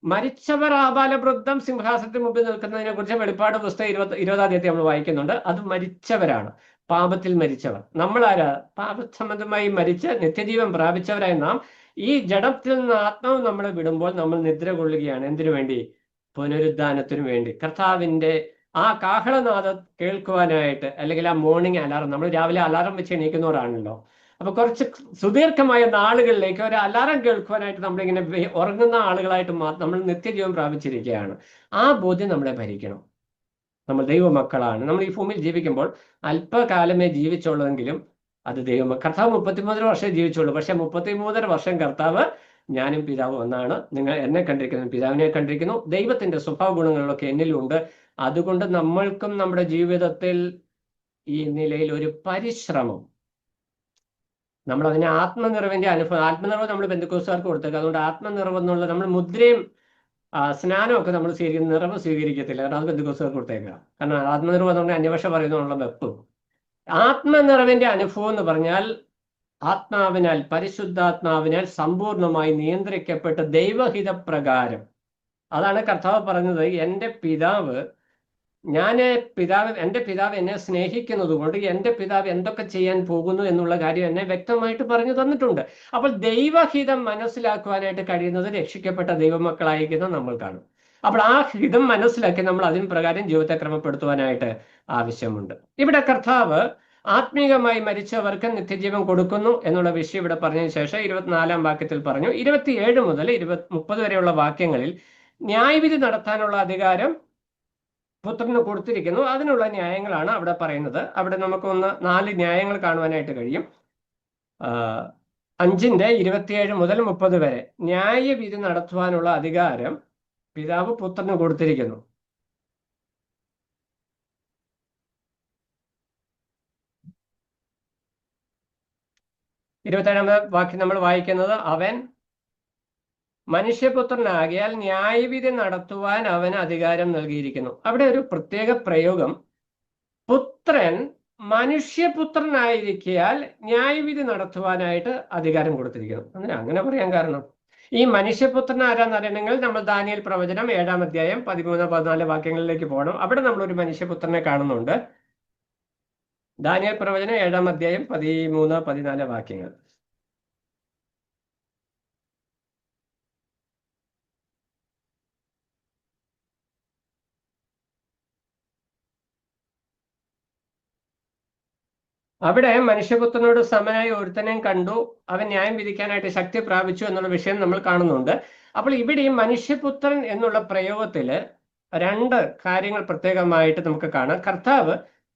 മരിച്ചവർ ആബാലവൃദ്ധം സിംഹാസനത്തിന് മുമ്പിൽ നിൽക്കുന്നതിനെ കുറിച്ച് വെളിപ്പാട് പുസ്തകം 20-ാം അധ്യായത്തിൽ നമ്മൾ വായിക്കുന്നുണ്ട്. അത് മരിച്ചവരാണ്, പാപത്തിൽ മരിച്ചവർ. നമ്മളാരാ? പാപസംബന്ധമായി മരിച്ച് നിത്യജീവൻ പ്രാപിച്ചവരായ നാം ഈ ജഡത്തിൽ നിന്ന് ആത്മാവ് നമ്മളെ വിടുമ്പോൾ നമ്മൾ നിദ്ര കൊള്ളുകയാണ്. എന്തിനു വേണ്ടി? പുനരുദ്ധാനത്തിനു വേണ്ടി. കർത്താവിന്റെ ആ കാഹളനാദം കേൾക്കുവാനായിട്ട്, അല്ലെങ്കിൽ ആ മോർണിംഗ് അലാറം, നമ്മൾ രാവിലെ അലാറം വെച്ച് എണീക്കുന്നവരാണല്ലോ. അപ്പൊ കുറച്ച് സുദീർഘമായ നാളുകളിലേക്ക് ഒരു അലാറം കേൾക്കുവാനായിട്ട് നമ്മളിങ്ങനെ ഉറങ്ങുന്ന ആളുകളായിട്ട് നമ്മൾ നിത്യജീവൻ പ്രാപിച്ചിരിക്കുകയാണ്. ആ ബോധ്യം നമ്മളെ ഭരിക്കണം. നമ്മൾ ദൈവമക്കളാണ്. നമ്മൾ ഈ ഭൂമിയിൽ ജീവിക്കുമ്പോൾ അല്പകാലമേ ജീവിച്ചുള്ളതെങ്കിലും അത് കർത്താവ് 33 വർഷം ജീവിച്ചുള്ളൂ. പക്ഷെ 33 വർഷം കർത്താവ് ഞാനും പിതാവും ഒന്നാണ്. നിങ്ങൾ എന്നെ കണ്ടിരിക്കുന്നു, പിതാവിനെ കണ്ടിരിക്കുന്നു. ദൈവത്തിന്റെ സ്വഭാവ ഗുണങ്ങളൊക്കെ എന്നിലുണ്ട്. അതുകൊണ്ട് നമ്മൾക്കും നമ്മുടെ ജീവിതത്തിൽ ഈ നിലയിൽ ഒരു പരിശ്രമം, നമ്മൾ അതിനെ ആത്മനിറവിന്റെ അനുഭവം, ആത്മനിറവ് നമ്മൾ ബന്ധുക്കോസുകാർക്ക് കൊടുത്തേക്കുക. അതുകൊണ്ട് ആത്മനിറവ് എന്നുള്ള നമ്മൾ മുദ്രയും സ്നാനമൊക്കെ നമ്മൾ സ്വീകരിക്കുന്ന നിറവ് സ്വീകരിക്കത്തില്ല. കാരണം അത് ബന്ധുക്കോസുകാർക്ക് കൊടുത്തേക്കുക. കാരണം ആത്മനിറവ് എന്ന് പറഞ്ഞാൽ അന്യഭാഷ പറയുന്നുള്ള വെപ്പ്. ആത്മനിറവിന്റെ അനുഭവം എന്ന് പറഞ്ഞാൽ ആത്മാവിനാൽ, പരിശുദ്ധാത്മാവിനാൽ സമ്പൂർണമായി നിയന്ത്രിക്കപ്പെട്ട ദൈവഹിത പ്രകാരം. അതാണ് കർത്താവ് പറഞ്ഞത്, എൻ്റെ പിതാവ് എൻ്റെ പിതാവ് എന്നെ സ്നേഹിക്കുന്നത് കൊണ്ട് എൻ്റെ പിതാവ് എന്തൊക്കെ ചെയ്യാൻ പോകുന്നു എന്നുള്ള കാര്യം എന്നെ വ്യക്തമായിട്ട് പറഞ്ഞു തന്നിട്ടുണ്ട്. അപ്പോൾ ദൈവഹിതം മനസ്സിലാക്കുവാനായിട്ട് കഴിയുന്നത് രക്ഷിക്കപ്പെട്ട ദൈവമക്കളായിരിക്കുന്ന നമ്മൾക്കാണ്. അപ്പോൾ ആ ഹിതം മനസ്സിലാക്കി നമ്മൾ അതിന് പ്രകാരം ജീവിതത്തെ ക്രമപ്പെടുത്തുവാനായിട്ട് ആവശ്യമുണ്ട്. ഇവിടെ കർത്താവ് ആത്മീകമായി മരിച്ചവർക്ക് നിത്യജീവൻ കൊടുക്കുന്നു എന്നുള്ള വിഷയം ഇവിടെ പറഞ്ഞതിന് ശേഷം 24-ാം വാക്യത്തിൽ പറഞ്ഞു. 27 മുതൽ 30 വരെയുള്ള വാക്യങ്ങളിൽ ന്യായവിധി നടത്താനുള്ള അധികാരം പുത്രന് കൊടുത്തിരിക്കുന്നു. അതിനുള്ള ന്യായങ്ങളാണ് അവിടെ പറയുന്നത്. അവിടെ നമുക്കൊന്ന് 4 ന്യായങ്ങൾ കാണുവാനായിട്ട് കഴിയും. 5-ന്റെ 27 മുതൽ 30 വരെ ന്യായവിധി നടത്തുവാനുള്ള അധികാരം പിതാവ് പുത്രന് കൊടുത്തിരിക്കുന്നു. ഇരുപത്തേഴാമത്തെ വാക്യം നമ്മൾ വായിക്കുന്നത്, അവൻ മനുഷ്യപുത്രനാകിയാൽ ന്യായവിധി നടത്തുവാൻ അവന് അധികാരം നൽകിയിരിക്കുന്നു. അവിടെ ഒരു പ്രത്യേക പ്രയോഗം, പുത്രൻ മനുഷ്യപുത്രനായിരിക്കാൽ ന്യായവിധി നടത്തുവാനായിട്ട് അധികാരം കൊടുത്തിരിക്കുന്നു. അങ്ങനെ പറയാൻ കാരണം, ഈ മനുഷ്യപുത്രൻ ആരാന്നറിയണമെങ്കിൽ നമ്മൾ ദാനിയേൽ പ്രവചനം 7-ാം അധ്യായം 13-14 വാക്യങ്ങളിലേക്ക് പോകണം. അവിടെ നമ്മളൊരു മനുഷ്യപുത്രനെ കാണുന്നുണ്ട്. ദാനിയേൽ പ്രവചനം 7-ാം അധ്യായം 13-14 വാക്യങ്ങൾ. അവിടെ മനുഷ്യപുത്രനോട് സമനായി ഒരുത്തനെയും കണ്ടു, അവൻ ന്യായം വിധിക്കാനായിട്ട് ശക്തി പ്രാപിച്ചു എന്നുള്ള വിഷയം നമ്മൾ കാണുന്നുണ്ട്. അപ്പോൾ ഇവിടെ ഈ മനുഷ്യപുത്രൻ എന്നുള്ള പ്രയോഗത്തില് 2 കാര്യങ്ങൾ പ്രത്യേകമായിട്ട് നമുക്ക് കാണാം. കർത്താവ്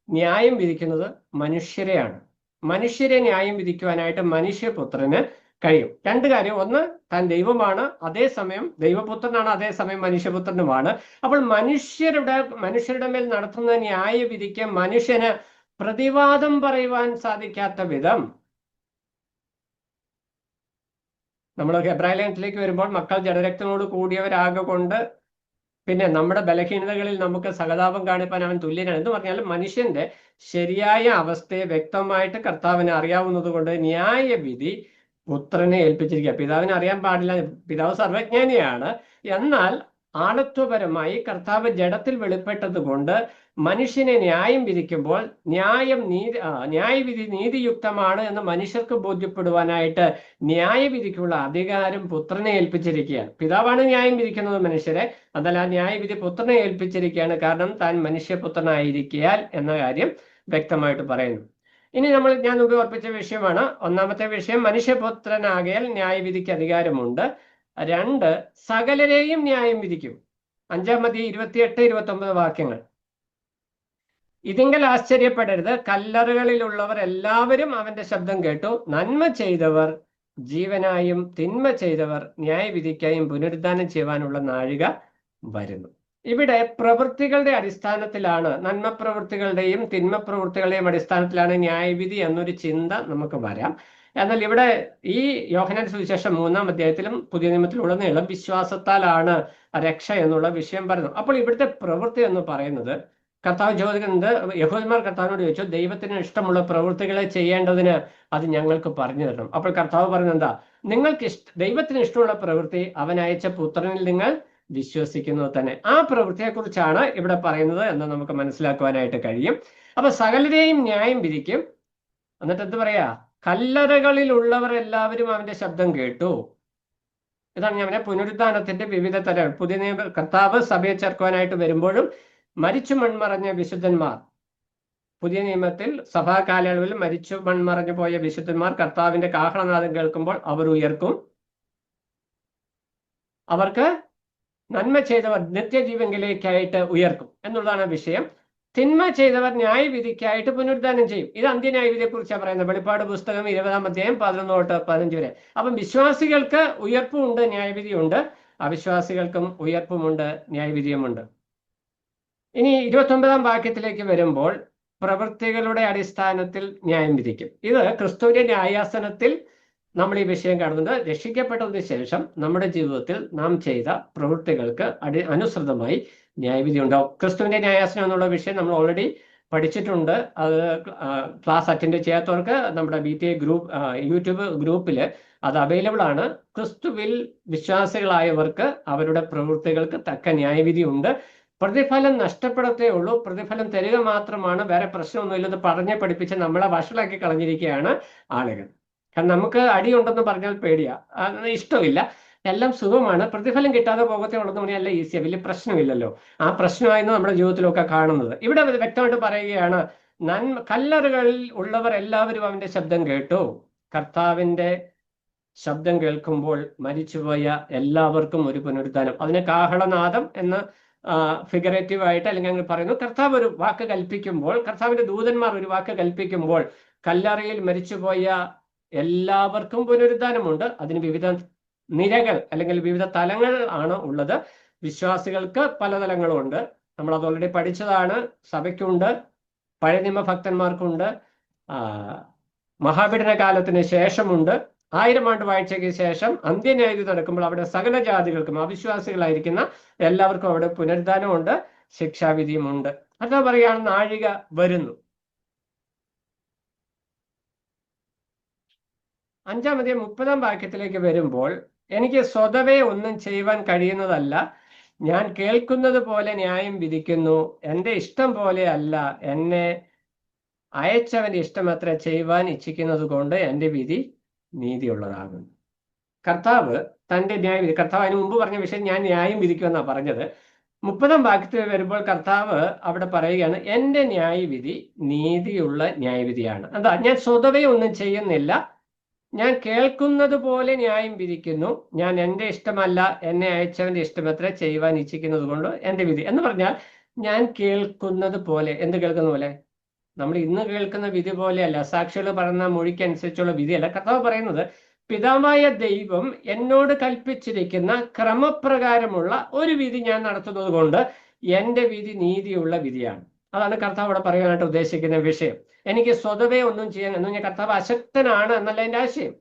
ന്യായം വിധിക്കുന്നത് മനുഷ്യരെയാണ്. മനുഷ്യരെ ന്യായം വിധിക്കുവാനായിട്ട് മനുഷ്യപുത്രന് കഴിയും. 2 കാര്യം. ഒന്ന്, താൻ ദൈവമാണ്, അതേസമയം ദൈവപുത്രനാണ്, അതേസമയം മനുഷ്യപുത്രനുമാണ്. അപ്പോൾ മനുഷ്യരുടെ മേൽ നടത്തുന്ന ന്യായവിധിക്ക് മനുഷ്യന് പ്രതിവാദം പറയുവാൻ സാധിക്കാത്ത വിധം, നമ്മൾ ഹെബ്രായ ലേഖനത്തിലേക്ക് വരുമ്പോൾ മക്കൾ ജഡരക്തനോട് കൂടിയവരാകൊണ്ട് പിന്നെ നമ്മുടെ ബലഹീനതകളിൽ നമുക്ക് സഹതാപം കാണിപ്പാൻ അവൻ തുല്യനാണ് എന്ന് പറഞ്ഞാൽ മനുഷ്യന്റെ ശരിയായ അവസ്ഥയെ വ്യക്തമായിട്ട് കർത്താവിനെ അറിയാവുന്നത് കൊണ്ട് ന്യായവിധി പുത്രനെ ഏൽപ്പിച്ചിരിക്കുക. പിതാവിനെ അറിയാൻ പാടില്ല, പിതാവ് സർവജ്ഞാനിയാണ്. എന്നാൽ ആളത്വപരമായി കർത്താവ് ജഡത്തിൽ വെളിപ്പെട്ടത് കൊണ്ട് മനുഷ്യനെ ന്യായം വിധിക്കുമ്പോൾ ന്യായവിധി നീതിയുക്തമാണ് എന്ന് മനുഷ്യർക്ക് ബോധ്യപ്പെടുവാനായിട്ട് ന്യായവിധിക്കുള്ള അധികാരം പുത്രനെ ഏൽപ്പിച്ചിരിക്കുകയാണ്. പിതാവാണ് ന്യായം വിധിക്കുന്നത് മനുഷ്യരെ, എന്നാൽ ആ ന്യായവിധി പുത്രനെ ഏൽപ്പിച്ചിരിക്കുകയാണ്. കാരണം താൻ മനുഷ്യപുത്രനായിരിക്കയാൽ എന്ന കാര്യം വ്യക്തമായിട്ട് പറയുന്നു. ഇനി ഞാൻ മുമ്പ് ഓർപ്പിച്ച വിഷയമാണ്. ഒന്നാമത്തെ വിഷയം, മനുഷ്യപുത്രനാകയാൽ ന്യായവിധിക്ക് അധികാരമുണ്ട്. 2, സകലരെയും ന്യായം വിധിക്കും. 5-ാം അധ്യായം 28-29 വാക്യങ്ങൾ. ഇതിങ്കൽ ആശ്ചര്യപ്പെടരുത്, കല്ലറുകളിലുള്ളവർ എല്ലാവരും അവന്റെ ശബ്ദം കേട്ടു. നന്മ ചെയ്തവർ ജീവനായും തിന്മ ചെയ്തവർ ന്യായവിധിക്കായും പുനരുദ്ധാനം ചെയ്യുവാനുള്ള നാഴിക വരുന്നു. ഇവിടെ പ്രവൃത്തികളുടെ അടിസ്ഥാനത്തിലാണ്, നന്മ പ്രവൃത്തികളുടെയും തിന്മ പ്രവൃത്തികളുടെയും അടിസ്ഥാനത്തിലാണ് ന്യായവിധി എന്നൊരു ചിന്ത നമുക്ക് വരാം. എന്നാൽ ഇവിടെ ഈ യോഹന്നാൻ സുവിശേഷം 3-ാം അധ്യായത്തിലും പുതിയ നിയമത്തിലുടനീളം വിശ്വാസത്താലാണ് രക്ഷ എന്നുള്ള വിഷയം പറയുന്നു. അപ്പോൾ ഇവിടുത്തെ പ്രവൃത്തി എന്ന് പറയുന്നത്, കർത്താവ് ചോദിക്കുന്നത്, യഹൂദന്മാർ കർത്താവിനോട് ചോദിച്ചു, ദൈവത്തിന് ഇഷ്ടമുള്ള പ്രവൃത്തികളെ ചെയ്യേണ്ടതിന് അത് ഞങ്ങൾക്ക് പറഞ്ഞു തരണം. അപ്പോൾ കർത്താവ് പറയുന്നത് എന്താ? നിങ്ങൾക്ക് ദൈവത്തിന് ഇഷ്ടമുള്ള പ്രവൃത്തി അവൻ അയച്ച പുത്രനിൽ നിങ്ങൾ വിശ്വസിക്കുന്നത് തന്നെ. ആ പ്രവൃത്തിയെക്കുറിച്ചാണ് ഇവിടെ പറയുന്നത് എന്ന് നമുക്ക് മനസ്സിലാക്കുവാനായിട്ട് കഴിയും. അപ്പൊ സകലരെയും ന്യായം വിധിക്കും. എന്നിട്ട് എന്ത് പറയാ? കല്ലറകളിലുള്ളവർ എല്ലാവരും അവന്റെ ശബ്ദം കേട്ടു. ഇതാണ് ഞാൻ പുനരുദ്ധാനത്തിന്റെ വിവിധ തലങ്ങൾ. പുതിയ നിയമ കർത്താവ് സഭയെ ചേർക്കുവാനായിട്ട് വരുമ്പോഴും മരിച്ചു മൺമറഞ്ഞ വിശുദ്ധന്മാർ, പുതിയ നിയമത്തിൽ സഭാ കാലയളവിൽ മരിച്ചു മൺമറഞ്ഞു പോയ വിശുദ്ധന്മാർ കർത്താവിന്റെ കാഹളനാദം കേൾക്കുമ്പോൾ അവർ ഉയർക്കും. അവർക്ക് നന്മ ചെയ്തവർ നിത്യജീവങ്കിലേക്കായിട്ട് ഉയർക്കും എന്നുള്ളതാണ് വിഷയം. തിന്മ ചെയ്തവർ ന്യായവിധിക്കായിട്ട് പുനരുദ്ധാനം ചെയ്യും. ഇത് അന്ത്യന്യായവിധിയെ കുറിച്ചാണ് പറയുന്നത്. വെളിപ്പാട് പുസ്തകം 20-ാം അധ്യായം 11 തൊട്ട് 15 വരെ. അപ്പം വിശ്വാസികൾക്ക് ഉയർപ്പുമുണ്ട്, ന്യായവിധിയുണ്ട്. അവിശ്വാസികൾക്കും ഉയർപ്പുമുണ്ട്, ന്യായവിധിയുമുണ്ട്. ഇനി 29-ാം വാക്യത്തിലേക്ക് വരുമ്പോൾ പ്രവൃത്തികളുടെ അടിസ്ഥാനത്തിൽ ന്യായം വിധിക്കും. ഇത് ക്രിസ്തുവിന്റെ ന്യായാസനത്തിൽ നമ്മൾ ഈ വിഷയം കാണുന്നുണ്ട്. രക്ഷിക്കപ്പെട്ടതിന് ശേഷം നമ്മുടെ ജീവിതത്തിൽ നാം ചെയ്ത പ്രവൃത്തികൾക്ക് അനുസൃതമായി ന്യായവിധി ഉണ്ടാവും. ക്രിസ്തുവിന്റെ ന്യായാസനം എന്നുള്ള വിഷയം നമ്മൾ ഓൾറെഡി പഠിച്ചിട്ടുണ്ട്. അത് ക്ലാസ് അറ്റൻഡ് ചെയ്യാത്തവർക്ക് നമ്മുടെ BTA ഗ്രൂപ്പ് യൂട്യൂബ് ഗ്രൂപ്പിൽ അത് അവൈലബിൾ ആണ്. ക്രിസ്തുവിൽ വിശ്വാസികളായവർക്ക് അവരുടെ പ്രവൃത്തികൾക്ക് തക്ക ന്യായവിധി ഉണ്ട്. പ്രതിഫലം നഷ്ടപ്പെടത്തേ ഉള്ളൂ, പ്രതിഫലം തരിക മാത്രമാണ്, വേറെ പ്രശ്നമൊന്നുമില്ലെന്ന് പറഞ്ഞ് പഠിപ്പിച്ച് നമ്മളെ വഷളാക്കി കളഞ്ഞിരിക്കുകയാണ് ആളുകൾ. കാരണം നമുക്ക് അടിയുണ്ടെന്ന് പറഞ്ഞാൽ പേടിയാ, ഇഷ്ടമില്ല, എല്ലാം സുഖമാണ്, പ്രതിഫലം കിട്ടാതെ പോകത്തേ ഉള്ളതെന്ന് പറഞ്ഞാൽ എല്ലാം ഈസിയാണ്, വലിയ പ്രശ്നമില്ലല്ലോ. ആ പ്രശ്നമായിരുന്നു നമ്മുടെ ജീവിതത്തിലൊക്കെ കാണുന്നത്. ഇവിടെ വ്യക്തമായിട്ട് പറയുകയാണ്, കല്ലറുകളിൽ ഉള്ളവർ എല്ലാവരും അവന്റെ ശബ്ദം കേട്ടു. കർത്താവിന്റെ ശബ്ദം കേൾക്കുമ്പോൾ മരിച്ചുപോയ എല്ലാവർക്കും ഒരു പുനരുദ്ധാനം. അതിന് കാഹളനാദം എന്ന് ഫിഗറേറ്റീവ് ആയിട്ട് അല്ലെങ്കിൽ അങ്ങനെ പറയുന്നു. കർത്താവ് ഒരു വാക്ക് കൽപ്പിക്കുമ്പോൾ, കർത്താവിന്റെ ദൂതന്മാർ ഒരു വാക്ക് കൽപ്പിക്കുമ്പോൾ കല്ലറയിൽ മരിച്ചുപോയ എല്ലാവർക്കും പുനരുദ്ധാനമുണ്ട്. അതിന് വിവിധ നിരകൾ അല്ലെങ്കിൽ വിവിധ തലങ്ങൾ ആണ് ഉള്ളത്. വിശ്വാസികൾക്ക് പല തലങ്ങളുണ്ട്, നമ്മളത് ഓൾറെഡി പഠിച്ചതാണ്. സഭയ്ക്കുണ്ട്, പഴയ നിയമ ഭക്തന്മാർക്കുണ്ട്, മഹാപീഡന കാലത്തിന് ശേഷമുണ്ട്, 1000 ആണ്ട് വാഴ്ചയ്ക്ക് ശേഷം അന്ത്യന്യായവിധി നടക്കുമ്പോൾ അവിടെ സകല ജാതികൾക്കും, അവിശ്വാസികളായിരിക്കുന്ന എല്ലാവർക്കും അവിടെ പുനരുദ്ധാനമുണ്ട്, ശിക്ഷാവിധിയുമുണ്ട്. അതാ പറയുകയാണ്, നാഴിക വരുന്നു. 5-ാം അധ്യായം 30-ാം വാക്യത്തിലേക്ക് വരുമ്പോൾ, എനിക്ക് സ്വതവേ ഒന്നും ചെയ്യുവാൻ കഴിയുന്നതല്ല, ഞാൻ കേൾക്കുന്നത് പോലെ ന്യായം വിധിക്കുന്നു. എൻ്റെ ഇഷ്ടം പോലെ അല്ല, എന്നെ അയച്ചവന്റെ ഇഷ്ടമത്ര ചെയ്യുവാൻ ഇച്ഛിക്കുന്നത് കൊണ്ട് എൻ്റെ വിധി നീതിയുള്ളതാകുന്നു. കർത്താവ് തൻ്റെ ന്യായവിധി, കർത്താവ് അതിന് മുമ്പ് പറഞ്ഞ വിഷയം ഞാൻ ന്യായം വിധിക്കുമെന്നാണ് പറഞ്ഞത്. 30-ാം വാക്യത്തിൽ വരുമ്പോൾ കർത്താവ് അവിടെ പറയുകയാണ്, എൻ്റെ ന്യായവിധി നീതിയുള്ള ന്യായവിധിയാണ്. എന്താ? ഞാൻ സ്വതവേ ഒന്നും ചെയ്യുന്നില്ല, ഞാൻ കേൾക്കുന്നത് പോലെ ന്യായം വിധിക്കുന്നു. ഞാൻ എൻ്റെ ഇഷ്ടമല്ല, എന്നെ അയച്ചവന്റെ ഇഷ്ടമത്ര ചെയ്യുവാൻ ഇച്ഛിക്കുന്നത് കൊണ്ട് എൻ്റെ വിധി എന്ന് പറഞ്ഞാൽ, ഞാൻ കേൾക്കുന്നത് പോലെ. എന്ത് കേൾക്കുന്ന പോലെ? നമ്മൾ ഇന്ന് കേൾക്കുന്ന വിധി പോലെയല്ല, സാക്ഷികൾ പറയുന്ന മൊഴിക്കനുസരിച്ചുള്ള വിധിയല്ല. കർത്താവ് പറയുന്നത്, പിതാവായ ദൈവം എന്നോട് കൽപ്പിച്ചിരിക്കുന്ന ക്രമപ്രകാരമുള്ള ഒരു വിധി ഞാൻ നടത്തുന്നത് കൊണ്ട് എൻ്റെ വിധി നീതിയുള്ള വിധിയാണ്. അതാണ് കർത്താവ് ഇവിടെ പറയാനായിട്ട് ഉദ്ദേശിക്കുന്ന വിഷയം. എനിക്ക് സ്വതവേ ഒന്നും ചെയ്യാൻ എന്ന് പറഞ്ഞാൽ കർത്താവ് അശക്തനാണ് എന്നല്ല എൻ്റെ ആശയം.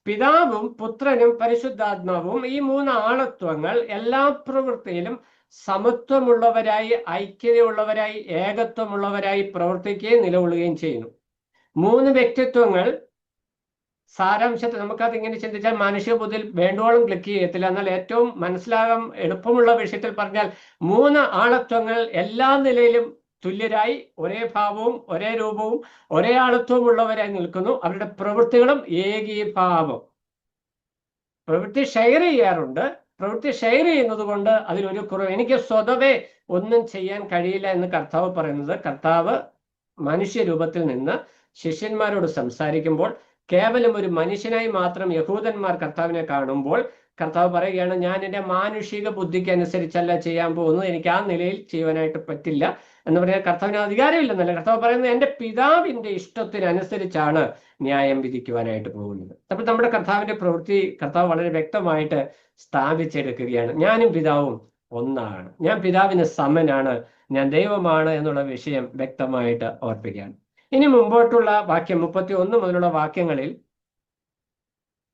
പിതാവും പുത്രനും പരിശുദ്ധാത്മാവും, ഈ 3 ആളത്വങ്ങൾ എല്ലാ പ്രവൃത്തിയിലും സമത്വമുള്ളവരായി, ഐക്യതയുള്ളവരായി, ഏകത്വമുള്ളവരായി പ്രവർത്തിക്കുകയും നിലകൊള്ളുകയും ചെയ്യുന്നു. 3 വ്യക്തിത്വങ്ങൾ സാരാംശത്തെ നമുക്കത് ഇങ്ങനെ ചിന്തിച്ചാൽ മനുഷ്യ ബുദ്ധിയിൽ വേണ്ടോളം ക്ലിക്ക് ചെയ്യത്തില്ല. എന്നാൽ ഏറ്റവും മനസ്സിലാകാൻ എളുപ്പമുള്ള വിഷയത്തിൽ പറഞ്ഞാൽ, 3 ആളത്വങ്ങൾ എല്ലാ നിലയിലും തുല്യരായി, ഒരേ ഭാവവും ഒരേ രൂപവും ഒരേ ആളത്വവും ഉള്ളവരായി നിൽക്കുന്നു. അവരുടെ പ്രവൃത്തികളും ഏകീഭാവം. പ്രവൃത്തി ഷെയർ ചെയ്യാറുണ്ട്. പ്രവൃത്തി ഷെയർ ചെയ്യുന്നത് കൊണ്ട് അതിലൊരു കുറവ്, എനിക്ക് സ്വതവേ ഒന്നും ചെയ്യാൻ കഴിയില്ല എന്ന് കർത്താവ് പറയുന്നത്, കർത്താവ് മനുഷ്യരൂപത്തിൽ നിന്ന് ശിഷ്യന്മാരോട് സംസാരിക്കുമ്പോൾ കേവലം ഒരു മനുഷ്യനായി മാത്രം യഹൂദന്മാർ കർത്താവിനെ കാണുമ്പോൾ കർത്താവ് പറയുകയാണ്, ഞാൻ എൻ്റെ മാനുഷിക ബുദ്ധിക്ക് അനുസരിച്ചല്ല ചെയ്യാൻ പോകുന്നത്, എനിക്ക് ആ നിലയിൽ ചെയ്യുവാനായിട്ട് പറ്റില്ല എന്ന് പറഞ്ഞാൽ കർത്താവിന് അധികാരമില്ലെന്നല്ല. കർത്താവ് പറയുന്നത് എൻ്റെ പിതാവിൻ്റെ ഇഷ്ടത്തിനനുസരിച്ചാണ് ന്യായം വിധിക്കുവാനായിട്ട് പോകുന്നത്. അപ്പോൾ നമ്മുടെ കർത്താവിൻ്റെ പ്രവൃത്തി കർത്താവ് വളരെ വ്യക്തമായിട്ട് സ്ഥാപിച്ചെടുക്കുകയാണ്. ഞാനും പിതാവും ഒന്നാണ്, ഞാൻ പിതാവിന് സമനാണ്, ഞാൻ ദൈവമാണ് എന്നുള്ള വിഷയം വ്യക്തമായിട്ട് ഓർപ്പിക്കുകയാണ്. ഇനി മുമ്പോട്ടുള്ള വാക്യം 31 മുതലുള്ള വാക്യങ്ങളിൽ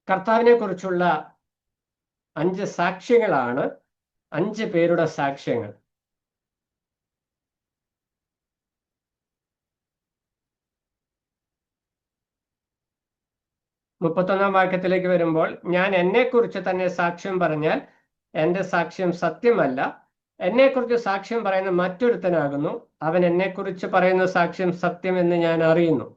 കർത്താവിനെ കുറിച്ചുള്ള 5 സാക്ഷ്യങ്ങളാണ്, 5 പേരുടെ സാക്ഷ്യങ്ങൾ. മുപ്പത്തൊന്നാം വാക്യത്തിലേക്ക് വരുമ്പോൾ, ഞാൻ എന്നെക്കുറിച്ച് തന്നെ സാക്ഷ്യം പറഞ്ഞാൽ എൻ്റെ സാക്ഷ്യം സത്യമല്ല, എന്നെക്കുറിച്ച് സാക്ഷ്യം പറയുന്ന മറ്റൊരുത്തനാകുന്നു, അവൻ എന്നെക്കുറിച്ച് പറയുന്ന സാക്ഷ്യം സത്യം എന്ന് ഞാൻ അറിയുന്നു.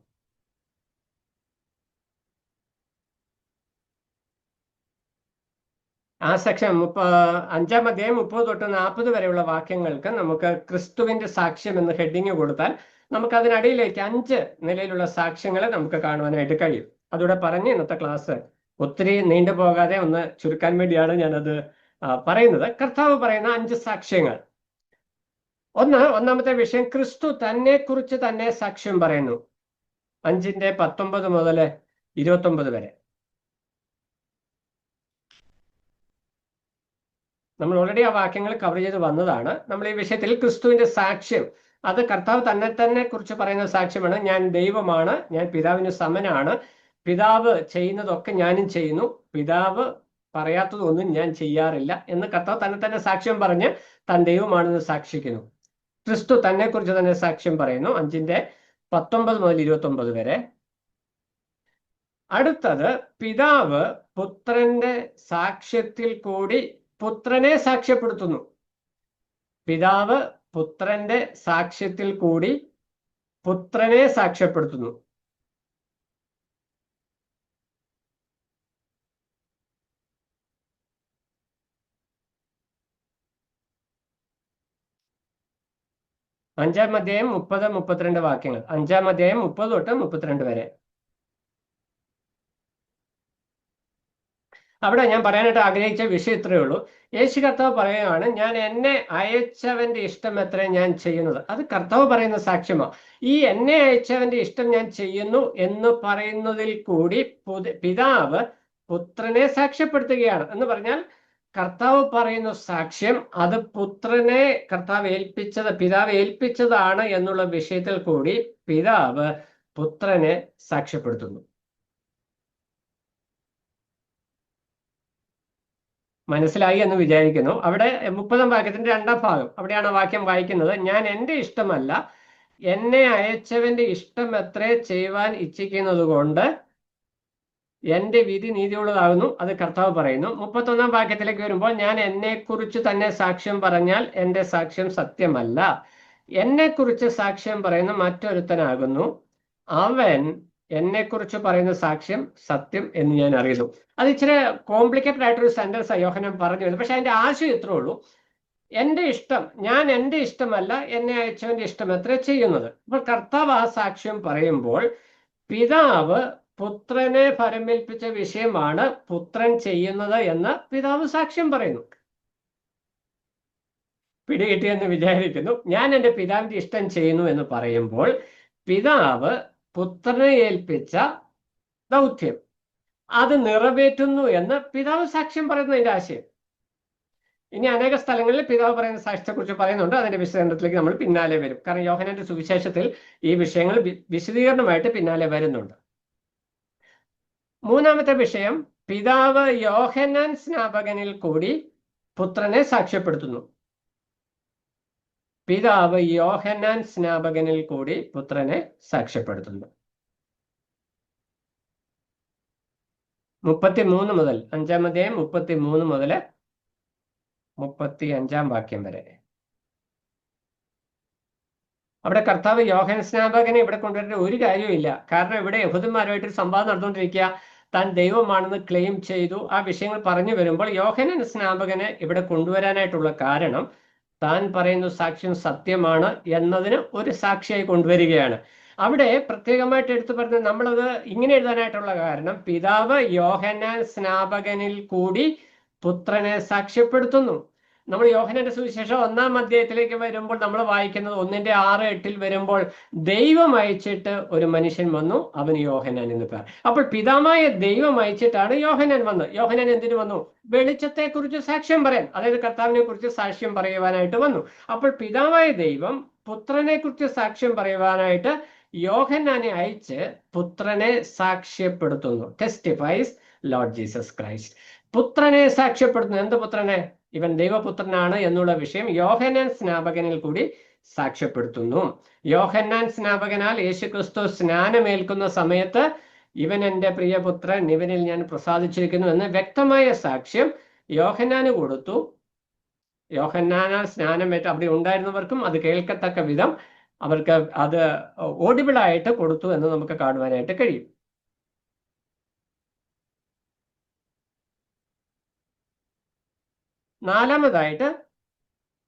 ആ സെക്ഷൻ 5-ാം അധ്യായം 30 തൊട്ട് 40 വരെയുള്ള വാക്യങ്ങൾക്ക് നമുക്ക് ക്രിസ്തുവിന്റെ സാക്ഷ്യം എന്ന് ഹെഡിങ് കൊടുത്താൽ നമുക്ക് അതിനടിയിലേക്ക് 5 നിലയിലുള്ള സാക്ഷ്യങ്ങളെ നമുക്ക് കാണുവാനായിട്ട് കഴിയും. അതുകൂടെ പറഞ്ഞ് ഇന്നത്തെ ക്ലാസ് ഒത്തിരി നീണ്ടുപോകാതെ ഒന്ന് ചുരുക്കാൻ വേണ്ടിയാണ് ഞാനത് പറയുന്നത്. കർത്താവ് പറയുന്ന 5 സാക്ഷ്യങ്ങൾ. ഒന്നാമത്തെ വിഷയം, ക്രിസ്തു തന്നെ കുറിച്ച് തന്നെ സാക്ഷ്യം പറയുന്നു. 5:19 മുതൽ 29 വരെ. നമ്മൾ ഓൾറെഡി ആ വാക്യങ്ങൾ കവർ ചെയ്ത് വന്നതാണ്. നമ്മൾ ഈ വിഷയത്തിൽ ക്രിസ്തുവിന്റെ സാക്ഷ്യം, അത് കർത്താവ് തന്നെ കുറിച്ച് പറയുന്ന സാക്ഷ്യമാണ്. ഞാൻ ദൈവമാണ്, ഞാൻ പിതാവിന് സമനാണ്, പിതാവ് ചെയ്യുന്നതൊക്കെ ഞാനും ചെയ്യുന്നു, പിതാവ് പറയാത്തതൊന്നും ഞാൻ ചെയ്യാറില്ല എന്ന് കർത്താവ് തന്നെ സാക്ഷ്യം പറഞ്ഞ് താൻ ദൈവമാണെന്ന് സാക്ഷിക്കുന്നു. ക്രിസ്തു തന്നെ കുറിച്ച് തന്നെ സാക്ഷ്യം പറയുന്നു. 5:19 മുതൽ 29 വരെ. അടുത്തത്, പിതാവ് പുത്രന്റെ സാക്ഷ്യത്തിൽ കൂടി പുത്രനെ സാക്ഷ്യപ്പെടുത്തുന്നു. പിതാവ് പുത്രന്റെ സാക്ഷ്യത്തിൽ കൂടി പുത്രനെ സാക്ഷ്യപ്പെടുത്തുന്നു. അഞ്ചാം അധ്യായം 30-32 വാക്യങ്ങൾ. 5-ാം അധ്യായം 30 തൊട്ട് 32 വരെ. അവിടെ ഞാൻ പറയാനായിട്ട് ആഗ്രഹിച്ച വിഷയം ഇത്രയേ ഉള്ളൂ. യേശു കർത്താവ് പറയുകയാണ്, ഞാൻ എന്നെ അയച്ചവന്റെ ഇഷ്ടം എത്ര ഞാൻ ചെയ്യുന്നത്. അത് കർത്താവ് പറയുന്ന സാക്ഷ്യമാണ്. ഈ എന്നെ അയച്ചവന്റെ ഇഷ്ടം ഞാൻ ചെയ്യുന്നു എന്ന് പറയുന്നതിൽ കൂടി പിതാവ് പുത്രനെ സാക്ഷ്യപ്പെടുത്തുകയാണ്. എന്ന് പറഞ്ഞാൽ കർത്താവ് പറയുന്ന സാക്ഷ്യം അത് പുത്രനെ പിതാവ് ഏൽപ്പിച്ചതാണ് എന്നുള്ള വിഷയത്തിൽ കൂടി പിതാവ് പുത്രനെ സാക്ഷ്യപ്പെടുത്തുന്നു. മനസ്സിലായി എന്ന് വിചാരിക്കുന്നു. അവിടെ 30-ാം വാക്യത്തിന്റെ 2-ാം ഭാഗം, അവിടെയാണ് വാക്യം വായിക്കുന്നത്. ഞാൻ എൻ്റെ ഇഷ്ടമല്ല, എന്നെ അയച്ചവന്റെ ഇഷ്ടം എത്ര ചെയ്യുവാൻ ഇച്ഛിക്കുന്നത് കൊണ്ട് എൻ്റെ വിധി നീതിയുള്ളതാകുന്നു. അത് കർത്താവ് പറയുന്നു. 31-ാം വാക്യത്തിലേക്ക് വരുമ്പോൾ, ഞാൻ എന്നെക്കുറിച്ച് തന്നെ സാക്ഷ്യം പറഞ്ഞാൽ എൻ്റെ സാക്ഷ്യം സത്യമല്ല, എന്നെക്കുറിച്ച് സാക്ഷ്യം പറയുന്ന മറ്റൊരുത്തനാകുന്നു, അവൻ എന്നെക്കുറിച്ച് പറയുന്ന സാക്ഷ്യം സത്യം എന്ന് ഞാൻ അറിയുന്നു. അത് ഇച്ചിരി കോംപ്ലിക്കേറ്റഡ് ആയിട്ടൊരു സെന്റൻസ് യോഹന്നാൻ പറഞ്ഞു വരുന്നത്. പക്ഷെ അതിന്റെ ആശയം ഇത്രേ ഉള്ളൂ. ഞാൻ എൻ്റെ ഇഷ്ടമല്ല, എന്നെ അയച്ചവന്റെ ഇഷ്ടം എത്ര ചെയ്യുന്നത്. അപ്പോൾ കർത്താവ് ആ സാക്ഷ്യം പറയുമ്പോൾ പിതാവ് പുത്രനെ ഫലമേൽപ്പിച്ച വിഷയമാണ് പുത്രൻ ചെയ്യുന്നത് എന്ന് പിതാവ് സാക്ഷ്യം പറയുന്നു. പിടികിട്ടിയെന്ന് വിചാരിക്കുന്നു. ഞാൻ എൻ്റെ പിതാവിന്റെ ഇഷ്ടം ചെയ്യുന്നു എന്ന് പറയുമ്പോൾ പിതാവ് പുത്രനെ ഏൽപ്പിച്ച ദൗത്യം അത് നിറവേറ്റുന്നു എന്ന് പിതാവ് സാക്ഷ്യം പറയുന്നതിന്റെ ആശയം. ഇനി അനേക സ്ഥലങ്ങളിൽ പിതാവ് പറയുന്ന സാക്ഷ്യത്തെക്കുറിച്ച് പറയുന്നുണ്ട്. അതിന്റെ വിശദീകരണത്തിലേക്ക് നമ്മൾ പിന്നാലെ വരും. കാരണം യോഹന്നാന്റെ സുവിശേഷത്തിൽ ഈ വിഷയങ്ങൾ വിശദീകരണമായിട്ട് പിന്നാലെ വരുന്നുണ്ട്. മൂന്നാമത്തെ വിഷയം, പിതാവ് യോഹന്നാൻ സ്നാപകനിൽ കൂടി പുത്രനെ സാക്ഷ്യപ്പെടുത്തുന്നു. പിതാവ് യോഹന്നാൻ സ്നാപകനിൽ കൂടി പുത്രനെ സാക്ഷ്യപ്പെടുത്തുന്നു. 33 മുതൽ 5-ാം അധ്യായം 33 മുതൽ 35-ാം വാക്യം വരെ. അവിടെ കർത്താവ് യോഹന്നാൻ സ്നാപകനെ ഇവിടെ കൊണ്ടുവരേണ്ട ഒരു കാര്യമില്ല. കാരണം ഇവിടെ യഹൂദന്മാരുമായിട്ടൊരു സംവാദം നടന്നുകൊണ്ടിരിക്കുക. താൻ ദൈവമാണെന്ന് ക്ലെയിം ചെയ്തു. ആ വിഷയങ്ങൾ പറഞ്ഞു വരുമ്പോൾ യോഹന്നാൻ സ്നാപകനെ ഇവിടെ കൊണ്ടുവരാനായിട്ടുള്ള കാരണം താൻ പറയുന്ന സാക്ഷ്യം സത്യമാണ് എന്നതിന് ഒരു സാക്ഷിയായി കൊണ്ടുവരികയാണ്. അവിടെ പ്രത്യേകമായിട്ട് എടുത്തു പറഞ്ഞത് നമ്മളത് ഇങ്ങനെ എഴുതാനായിട്ടുള്ള കാരണം, പിതാവ് യോഹന്നാൻ സ്നാപകനിൽ കൂടി പുത്രനെ സാക്ഷ്യപ്പെടുത്തുന്നു. നമ്മൾ യോഹന്നാന്റെ സുവിശേഷം 1-ാം അധ്യായത്തിലേക്ക് വരുമ്പോൾ നമ്മൾ വായിക്കുന്നത് 1:6-8 വരുമ്പോൾ ദൈവം അയച്ചിട്ട് ഒരു മനുഷ്യൻ വന്നു, അവന് യോഹന്നാൻ എന്ന് പേർ. അപ്പോൾ പിതാവായ ദൈവം അയച്ചിട്ടാണ് യോഹന്നാൻ വന്നത്. യോഹന്നാൻ എന്തിനു വന്നു? വെളിച്ചത്തെ കുറിച്ച് സാക്ഷ്യം പറയാൻ, അതായത് കർത്താവിനെ കുറിച്ച് സാക്ഷ്യം പറയുവാനായിട്ട് വന്നു. അപ്പോൾ പിതാവായ ദൈവം പുത്രനെ കുറിച്ച് സാക്ഷ്യം പറയുവാനായിട്ട് യോഹന്നാനെ അയച്ച് പുത്രനെ സാക്ഷ്യപ്പെടുത്തുന്നു. ടെസ്റ്റിഫൈസ് ലോർഡ് ജീസസ് ക്രൈസ്റ്റ്. പുത്രനെ സാക്ഷ്യപ്പെടുത്തുന്നു. എന്ത് പുത്രനെ? ഇവൻ ദൈവപുത്രനാണ് എന്നുള്ള വിഷയം യോഹന്നാൻ സ്നാപകനിൽ കൂടി സാക്ഷ്യപ്പെടുത്തുന്നു. യോഹന്നാൻ സ്നാപകനാൽ യേശുക്രിസ്തു സ്നാനമേൽക്കുന്ന സമയത്ത് ഇവൻ എൻ്റെ പ്രിയപുത്രൻ, ഇവനിൽ ഞാൻ പ്രസാദിച്ചിരിക്കുന്നു എന്ന് വ്യക്തമായ സാക്ഷ്യം യോഹന്നാന് കൊടുത്തു. യോഹന്നാനാൽ സ്നാനമേറ്റ് അവിടെ ഉണ്ടായിരുന്നവർക്കും അത് കേൾക്കത്തക്ക വിധം അവർക്ക് അത് ഓഡിബിളായിട്ട് കൊടുത്തു എന്ന് നമുക്ക് കാണുവാനായിട്ട് കഴിയും. നാലാമതായിട്ട്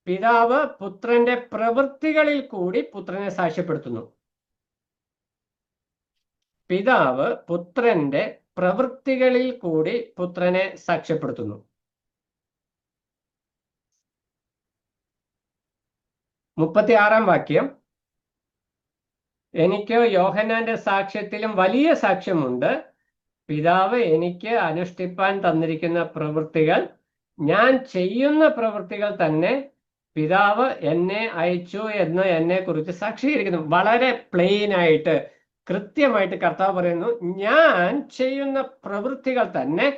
പിതാവ് പുത്രന്റെ പ്രവൃത്തികളിൽ കൂടി പുത്രനെ സാക്ഷ്യപ്പെടുത്തുന്നു. പിതാവ് പുത്രന്റെ പ്രവൃത്തികളിൽ കൂടി പുത്രനെ സാക്ഷ്യപ്പെടുത്തുന്നു. 36-ാം വാക്യം, എനിക്ക് യോഹന്നാന്റെ സാക്ഷ്യത്തിലും വലിയ സാക്ഷ്യമുണ്ട്. പിതാവ് എനിക്ക് അനുഷ്ഠിപ്പാൻ തന്നിരിക്കുന്ന പ്രവൃത്തികൾ, ഞാൻ ചെയ്യുന്ന പ്രവൃത്തികൾ തന്നെ പിതാവ് എന്നെ അയച്ചു എന്ന് എന്നെ കുറിച്ച് സാക്ഷീകരിക്കുന്നു. വളരെ പ്ലെയിൻ ആയിട്ട് കൃത്യമായിട്ട് കർത്താവ് പറയുന്നു, ഞാൻ ചെയ്യുന്ന പ്രവൃത്തികൾ തന്നെ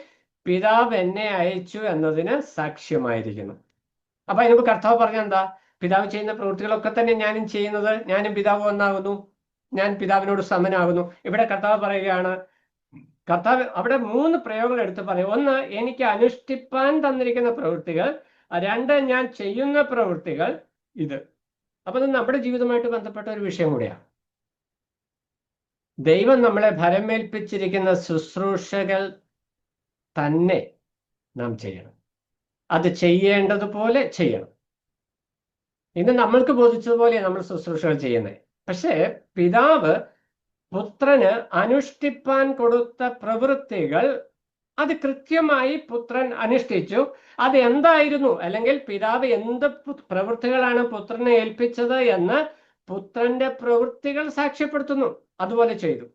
പിതാവ് എന്നെ അയച്ചു എന്നതിന് സാക്ഷ്യമായിരിക്കുന്നു. അപ്പൊ അതിന് കർത്താവ് പറഞ്ഞെന്താ? പിതാവ് ചെയ്യുന്ന പ്രവൃത്തികളൊക്കെ തന്നെ ഞാനും ചെയ്യുന്നത്, ഞാനും പിതാവ് ഒന്നാകുന്നു, ഞാൻ പിതാവിനോട് സമനാകുന്നു. ഇവിടെ കർത്താവ് പറയുകയാണ്, കർത്താവ് അവിടെ 3 പ്രയോഗങ്ങൾ എടുത്ത് പറയും. 1, എനിക്ക് അനുഷ്ഠിപ്പാൻ തന്നിരിക്കുന്ന പ്രവൃത്തികൾ. 2, ഞാൻ ചെയ്യുന്ന പ്രവൃത്തികൾ. ഇത് അപ്പൊ ഇത് നമ്മുടെ ജീവിതമായിട്ട് ബന്ധപ്പെട്ട ഒരു വിഷയം കൂടിയാണ്. ദൈവം നമ്മളെ ഭരമേൽപ്പിച്ചിരിക്കുന്ന ശുശ്രൂഷകൾ തന്നെ നാം ചെയ്യണം. അത് ചെയ്യേണ്ടതുപോലെ ചെയ്യണം. ഇന്ന് നമ്മൾക്ക് ബോധിച്ചതുപോലെ നമ്മൾ ശുശ്രൂഷകൾ ചെയ്യുന്നത്. പക്ഷേ പിതാവ് പുത്രന് അനുഷ്ഠിപ്പാൻ കൊടുത്ത പ്രവൃത്തികൾ അത് കൃത്യമായി പുത്രൻ അനുഷ്ഠിച്ചു. അത് എന്തായിരുന്നു, അല്ലെങ്കിൽ പിതാവ് എന്ത് പ്രവൃത്തികളാണ് പുത്രനെ ഏൽപ്പിച്ചത് എന്ന് പുത്രന്റെ പ്രവൃത്തികൾ സാക്ഷ്യപ്പെടുത്തുന്നു. അതുപോലെ ചെയ്തു.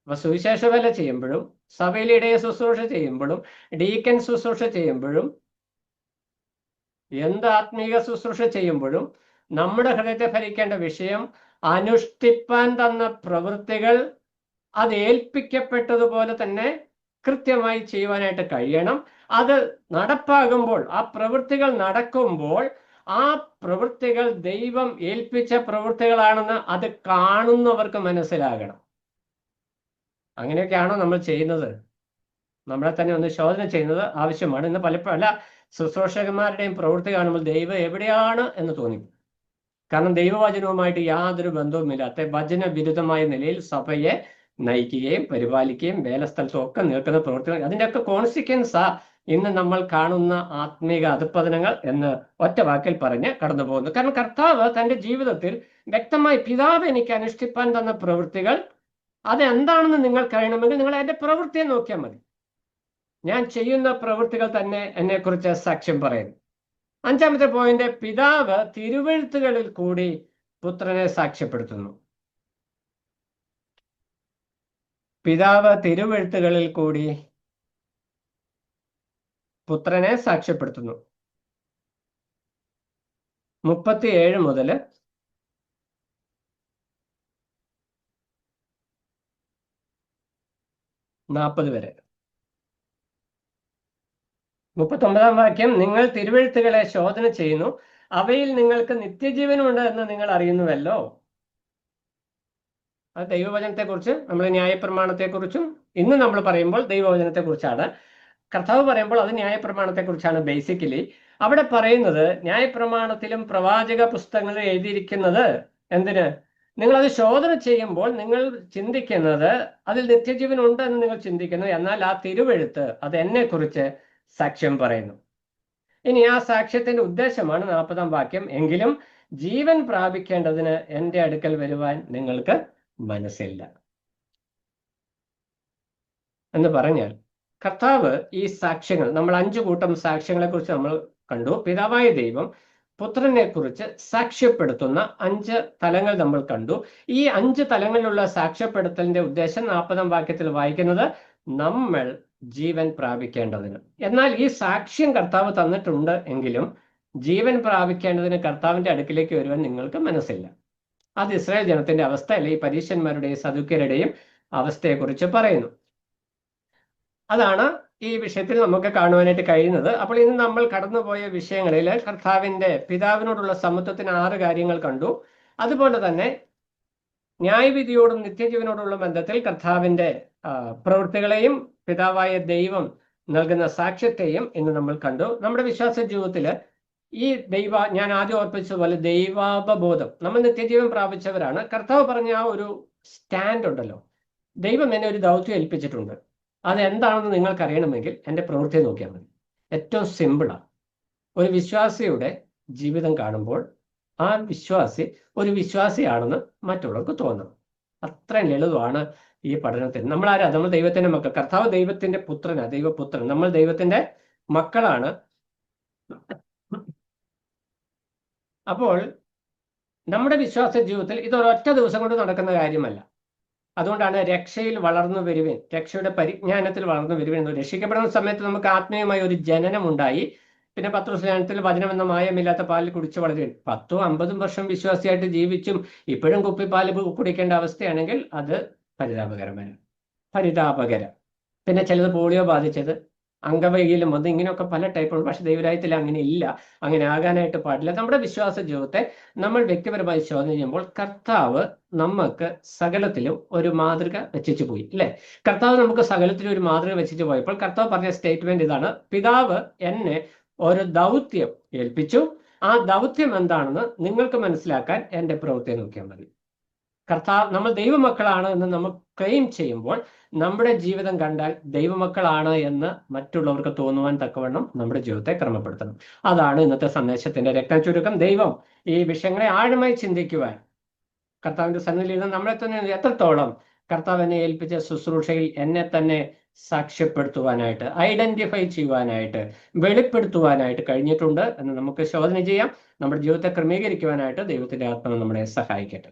അപ്പൊ സുവിശേഷ വേല ചെയ്യുമ്പോഴും, സഭയിലിടെ ശുശ്രൂഷ ചെയ്യുമ്പോഴും, ഡീക്കൻ ശുശ്രൂഷ ചെയ്യുമ്പോഴും, എന്ത് ആത്മീക ശുശ്രൂഷ ചെയ്യുമ്പോഴും നമ്മുടെ ഹൃദയത്തെ ഭരിക്കേണ്ട വിഷയം അനുഷ്ഠിപ്പാൻ തന്ന പ്രവൃത്തികൾ അത് ഏൽപ്പിക്കപ്പെട്ടതുപോലെ തന്നെ കൃത്യമായി ചെയ്യുവാനായിട്ട് കഴിയണം. അത് നടപ്പാകുമ്പോൾ, ആ പ്രവൃത്തികൾ നടക്കുമ്പോൾ, ആ പ്രവൃത്തികൾ ദൈവം ഏൽപ്പിച്ച പ്രവൃത്തികളാണെന്ന് അത് കാണുന്നവർക്ക് മനസ്സിലാകണം. അങ്ങനെയൊക്കെയാണോ നമ്മൾ ചെയ്യുന്നത്? നമ്മളെ തന്നെ ഒന്ന് ശോധന ചെയ്യുന്നത് ആവശ്യമാണ്. ഇന്ന് പല ശുശ്രൂഷകന്മാരുടെയും പ്രവൃത്തി കാണുമ്പോൾ ദൈവം എവിടെയാണ് എന്ന് തോന്നി. കാരണം ദൈവവചനവുമായിട്ട് യാതൊരു ബന്ധവുമില്ലാത്ത വചന വിരുദ്ധമായ നിലയിൽ സഭയെ നയിക്കുകയും പരിപാലിക്കുകയും വേലസ്ഥലത്തും ഒക്കെ നിൽക്കുന്ന പ്രവൃത്തികൾ, അതിൻ്റെയൊക്കെ കോൺസിക്വൻസാ ഇന്ന് നമ്മൾ കാണുന്ന ആത്മീക അധപ്പതനങ്ങൾ എന്ന് ഒറ്റ വാക്കിൽ പറഞ്ഞ് കടന്നു പോകുന്നു. കാരണം കർത്താവ് തൻ്റെ ജീവിതത്തിൽ വ്യക്തമായി, പിതാവ് എനിക്ക് അനുഷ്ഠിപ്പാൻ തന്ന പ്രവൃത്തികൾ അതെന്താണെന്ന് നിങ്ങൾ കഴിയണമെങ്കിൽ നിങ്ങൾ എൻ്റെ പ്രവൃത്തിയെ നോക്കിയാൽ മതി. ഞാൻ ചെയ്യുന്ന പ്രവൃത്തികൾ തന്നെ എന്നെക്കുറിച്ച് സാക്ഷ്യം പറയുന്നു. 5-ാമത്തെ പോയിന്റ്, പിതാവ് തിരുവെഴുത്തുകളിൽ കൂടി പുത്രനെ സാക്ഷ്യപ്പെടുത്തുന്നു. പിതാവ് തിരുവെഴുത്തുകളിൽ കൂടി പുത്രനെ സാക്ഷ്യപ്പെടുത്തുന്നു. 37 മുതൽ 40 വരെ. 39-ാം വാക്യം, നിങ്ങൾ തിരുവെഴുത്തുകളെ ശോധന ചെയ്യുന്നു, അവയിൽ നിങ്ങൾക്ക് നിത്യജീവനുണ്ട് എന്ന് നിങ്ങൾ അറിയുന്നുവല്ലോ. അത് ദൈവവചനത്തെക്കുറിച്ച്, നമ്മൾ ന്യായപ്രമാണത്തെക്കുറിച്ചും ഇന്ന് നമ്മൾ പറയുമ്പോൾ ദൈവവചനത്തെക്കുറിച്ചാണ്. കർത്താവ് പറയുമ്പോൾ അത് ന്യായപ്രമാണത്തെക്കുറിച്ചാണ്. ബേസിക്കലി അവിടെ പറയുന്നത്, ന്യായപ്രമാണത്തിലും പ്രവാചക പുസ്തകങ്ങളിൽ എഴുതിയിരിക്കുന്നത് എന്തിന്? നിങ്ങളത് ശോധന ചെയ്യുമ്പോൾ നിങ്ങൾ ചിന്തിക്കുന്നത് അതിൽ നിത്യജീവൻ ഉണ്ട് എന്ന് നിങ്ങൾ ചിന്തിക്കുന്നു. എന്നാൽ ആ തിരുവെഴുത്ത് അത് എന്നെക്കുറിച്ച് സാക്ഷ്യം പറയുന്നു. ഇനി ആ സാക്ഷ്യത്തിന്റെ ഉദ്ദേശമാണ് 40-ാം വാക്യം, എങ്കിലും ജീവൻ പ്രാപിക്കേണ്ടതിന് എൻ്റെ അടുക്കൽ വരുവാൻ നിങ്ങൾക്ക് മനസ്സില്ല എന്ന് പറഞ്ഞാൽ, കർത്താവ് ഈ സാക്ഷ്യങ്ങൾ, നമ്മൾ 5 കൂട്ടം സാക്ഷ്യങ്ങളെ കുറിച്ച് നമ്മൾ കണ്ടു. പിതാവായ ദൈവം പുത്രനെ കുറിച്ച് സാക്ഷ്യപ്പെടുത്തുന്ന 5 തലങ്ങൾ നമ്മൾ കണ്ടു. ഈ 5 തലങ്ങളിലുള്ള സാക്ഷ്യപ്പെടുത്തലിന്റെ ഉദ്ദേശം 40-ാം വാക്യത്തിൽ വായിക്കുന്നത് നമ്മൾ ജീവൻ പ്രാപിക്കേണ്ടതിന്. എന്നാൽ ഈ സാക്ഷ്യം കർത്താവ് തന്നിട്ടുണ്ട് എങ്കിലും ജീവൻ പ്രാപിക്കേണ്ടതിന് കർത്താവിന്റെ അടുക്കിലേക്ക് വരുവാൻ നിങ്ങൾക്ക് മനസ്സില്ല. അത് ഇസ്രായേൽ ജനത്തിന്റെ അവസ്ഥ, അല്ലെ ഈ പരീശന്മാരുടെയും സദുക്യരുടെയും അവസ്ഥയെക്കുറിച്ച് പറയുന്നു. അതാണ് ഈ വിഷയത്തിൽ നമുക്ക് കാണുവാനായിട്ട് കഴിയുന്നത്. അപ്പോൾ ഇന്ന് നമ്മൾ കടന്നുപോയ വിഷയങ്ങളിൽ കർത്താവിന്റെ പിതാവിനോടുള്ള സമത്വത്തിന് 6 കാര്യങ്ങൾ കണ്ടു. അതുപോലെ തന്നെ ന്യായവിധിയോടും നിത്യജീവനോടുള്ള ബന്ധത്തിൽ കർത്താവിന്റെ പ്രവൃത്തികളെയും പിതാവായ ദൈവം നൽകുന്ന സാക്ഷ്യത്തെയും ഇന്ന് നമ്മൾ കണ്ടു. നമ്മുടെ വിശ്വാസ ജീവിതത്തിൽ ഈ ഞാൻ ആദ്യം ഓർപ്പിച്ചതുപോലെ ദൈവാവബോധം, നമ്മൾ നിത്യജീവൻ പ്രാപിച്ചവരാണ്. കർത്താവ് പറഞ്ഞ ആ ഒരു സ്റ്റാൻഡ് ഉണ്ടല്ലോ, ദൈവം എന്നെ ഒരു ദൗത്യം ഏൽപ്പിച്ചിട്ടുണ്ട്, അതെന്താണെന്ന് നിങ്ങൾക്ക് അറിയണമെങ്കിൽ എൻ്റെ പ്രവൃത്തി നോക്കിയാൽ മതി. ഏറ്റവും സിമ്പിളാണ്. ഒരു വിശ്വാസിയുടെ ജീവിതം കാണുമ്പോൾ ആ വിശ്വാസി ഒരു വിശ്വാസിയാണെന്ന് മറ്റുള്ളവർക്ക് തോന്നണം. അത്രയും ലളിതമാണ് ഈ പഠനത്തിന്. നമ്മൾ ആരാ? നമ്മൾ ദൈവത്തിന്റെ മക്കൾ. കർത്താവ് ദൈവത്തിന്റെ പുത്രനാണ്, ദൈവപുത്രൻ. നമ്മൾ ദൈവത്തിന്റെ മക്കളാണ്. അപ്പോൾ നമ്മുടെ വിശ്വാസ ജീവിതത്തിൽ ഇതൊരൊറ്റ ദിവസം കൊണ്ട് നടക്കുന്ന കാര്യമല്ല. അതുകൊണ്ടാണ് രക്ഷയിൽ വളർന്നു വരുവിൻ, രക്ഷയുടെ പരിജ്ഞാനത്തിൽ വളർന്നു വരുവിൻ എന്ന്. രക്ഷിക്കപ്പെടുന്ന സമയത്ത് നമുക്ക് ആത്മീയമായ ഒരു ജനനം ഉണ്ടായി. പിന്നെ പത്രോസ്നാനത്തിൽ വചനം എന്ന മായമില്ലാത്ത പാലിൽ കുടിച്ചു വളരുവിൻ. 10-50 വർഷം വിശ്വാസിയായിട്ട് ജീവിച്ചും ഇപ്പോഴും കുപ്പിപ്പാൽ കുടിക്കേണ്ട അവസ്ഥയാണെങ്കിൽ അത് പരിതാപകരം. പിന്നെ ചിലത് പോളിയോ ബാധിച്ചത്, അംഗവൈകല്യം വന്ന്, ഇങ്ങനെയൊക്കെ പല ടൈപ്പുണ്ട്. പക്ഷെ ദൈവരാജ്യത്തിൽ അങ്ങനെ ഇല്ല, അങ്ങനെ ആകാനായിട്ട് പാടില്ല. നമ്മുടെ വിശ്വാസ ജീവിതത്തെ നമ്മൾ വ്യക്തിപരമായി ചോദ്യം ചെയ്യുമ്പോൾ കർത്താവ് നമുക്ക് സകലത്തിലും ഒരു മാതൃക വെച്ചിട്ട് പോയി, അല്ലെ? കർത്താവ് നമുക്ക് സകലത്തിലും ഒരു മാതൃക വെച്ചിട്ട് പോയപ്പോൾ കർത്താവ് പറഞ്ഞ സ്റ്റേറ്റ്മെന്റ് ഇതാണ്: പിതാവ് എന്നെ ഒരു ദൗത്യം ഏൽപ്പിച്ചു, ആ ദൗത്യം എന്താണെന്ന് നിങ്ങൾക്ക് മനസ്സിലാക്കാൻ എൻ്റെ പ്രവൃത്തിയെ നോക്കിയാൽ മതി. കർത്താവ്, നമ്മൾ ദൈവമക്കളാണ് എന്ന് നമ്മൾ ക്ലെയിം ചെയ്യുമ്പോൾ നമ്മുടെ ജീവിതം കണ്ടാൽ ദൈവമക്കളാണ് എന്ന് മറ്റുള്ളവർക്ക് തോന്നുവാൻ തക്കവണ്ണം നമ്മുടെ ജീവിതത്തെ ക്രമപ്പെടുത്തണം. അതാണ് ഇന്നത്തെ സന്ദേശത്തിന്റെ രക്തം ചുരുക്കം. ദൈവം ഈ വിഷയങ്ങളെ ആഴമായി ചിന്തിക്കുവാൻ കർത്താവിന്റെ സന്നിധിയിൽ നിന്ന് നമ്മളെ തന്നെ എത്രത്തോളം കർത്താവ് എന്നെ ഏൽപ്പിച്ച ശുശ്രൂഷയിൽ എന്നെ തന്നെ സാക്ഷ്യപ്പെടുത്തുവാനായിട്ട്, ഐഡന്റിഫൈ ചെയ്യുവാനായിട്ട്, വെളിപ്പെടുത്തുവാനായിട്ട് കഴിഞ്ഞിട്ടുണ്ട് എന്ന് നമുക്ക് ശോധന ചെയ്യാം. നമ്മുടെ ജീവിതത്തെ ക്രമീകരിക്കുവാനായിട്ട് ദൈവത്തിന്റെ ആത്മാവ് നമ്മളെ സഹായിക്കട്ടെ.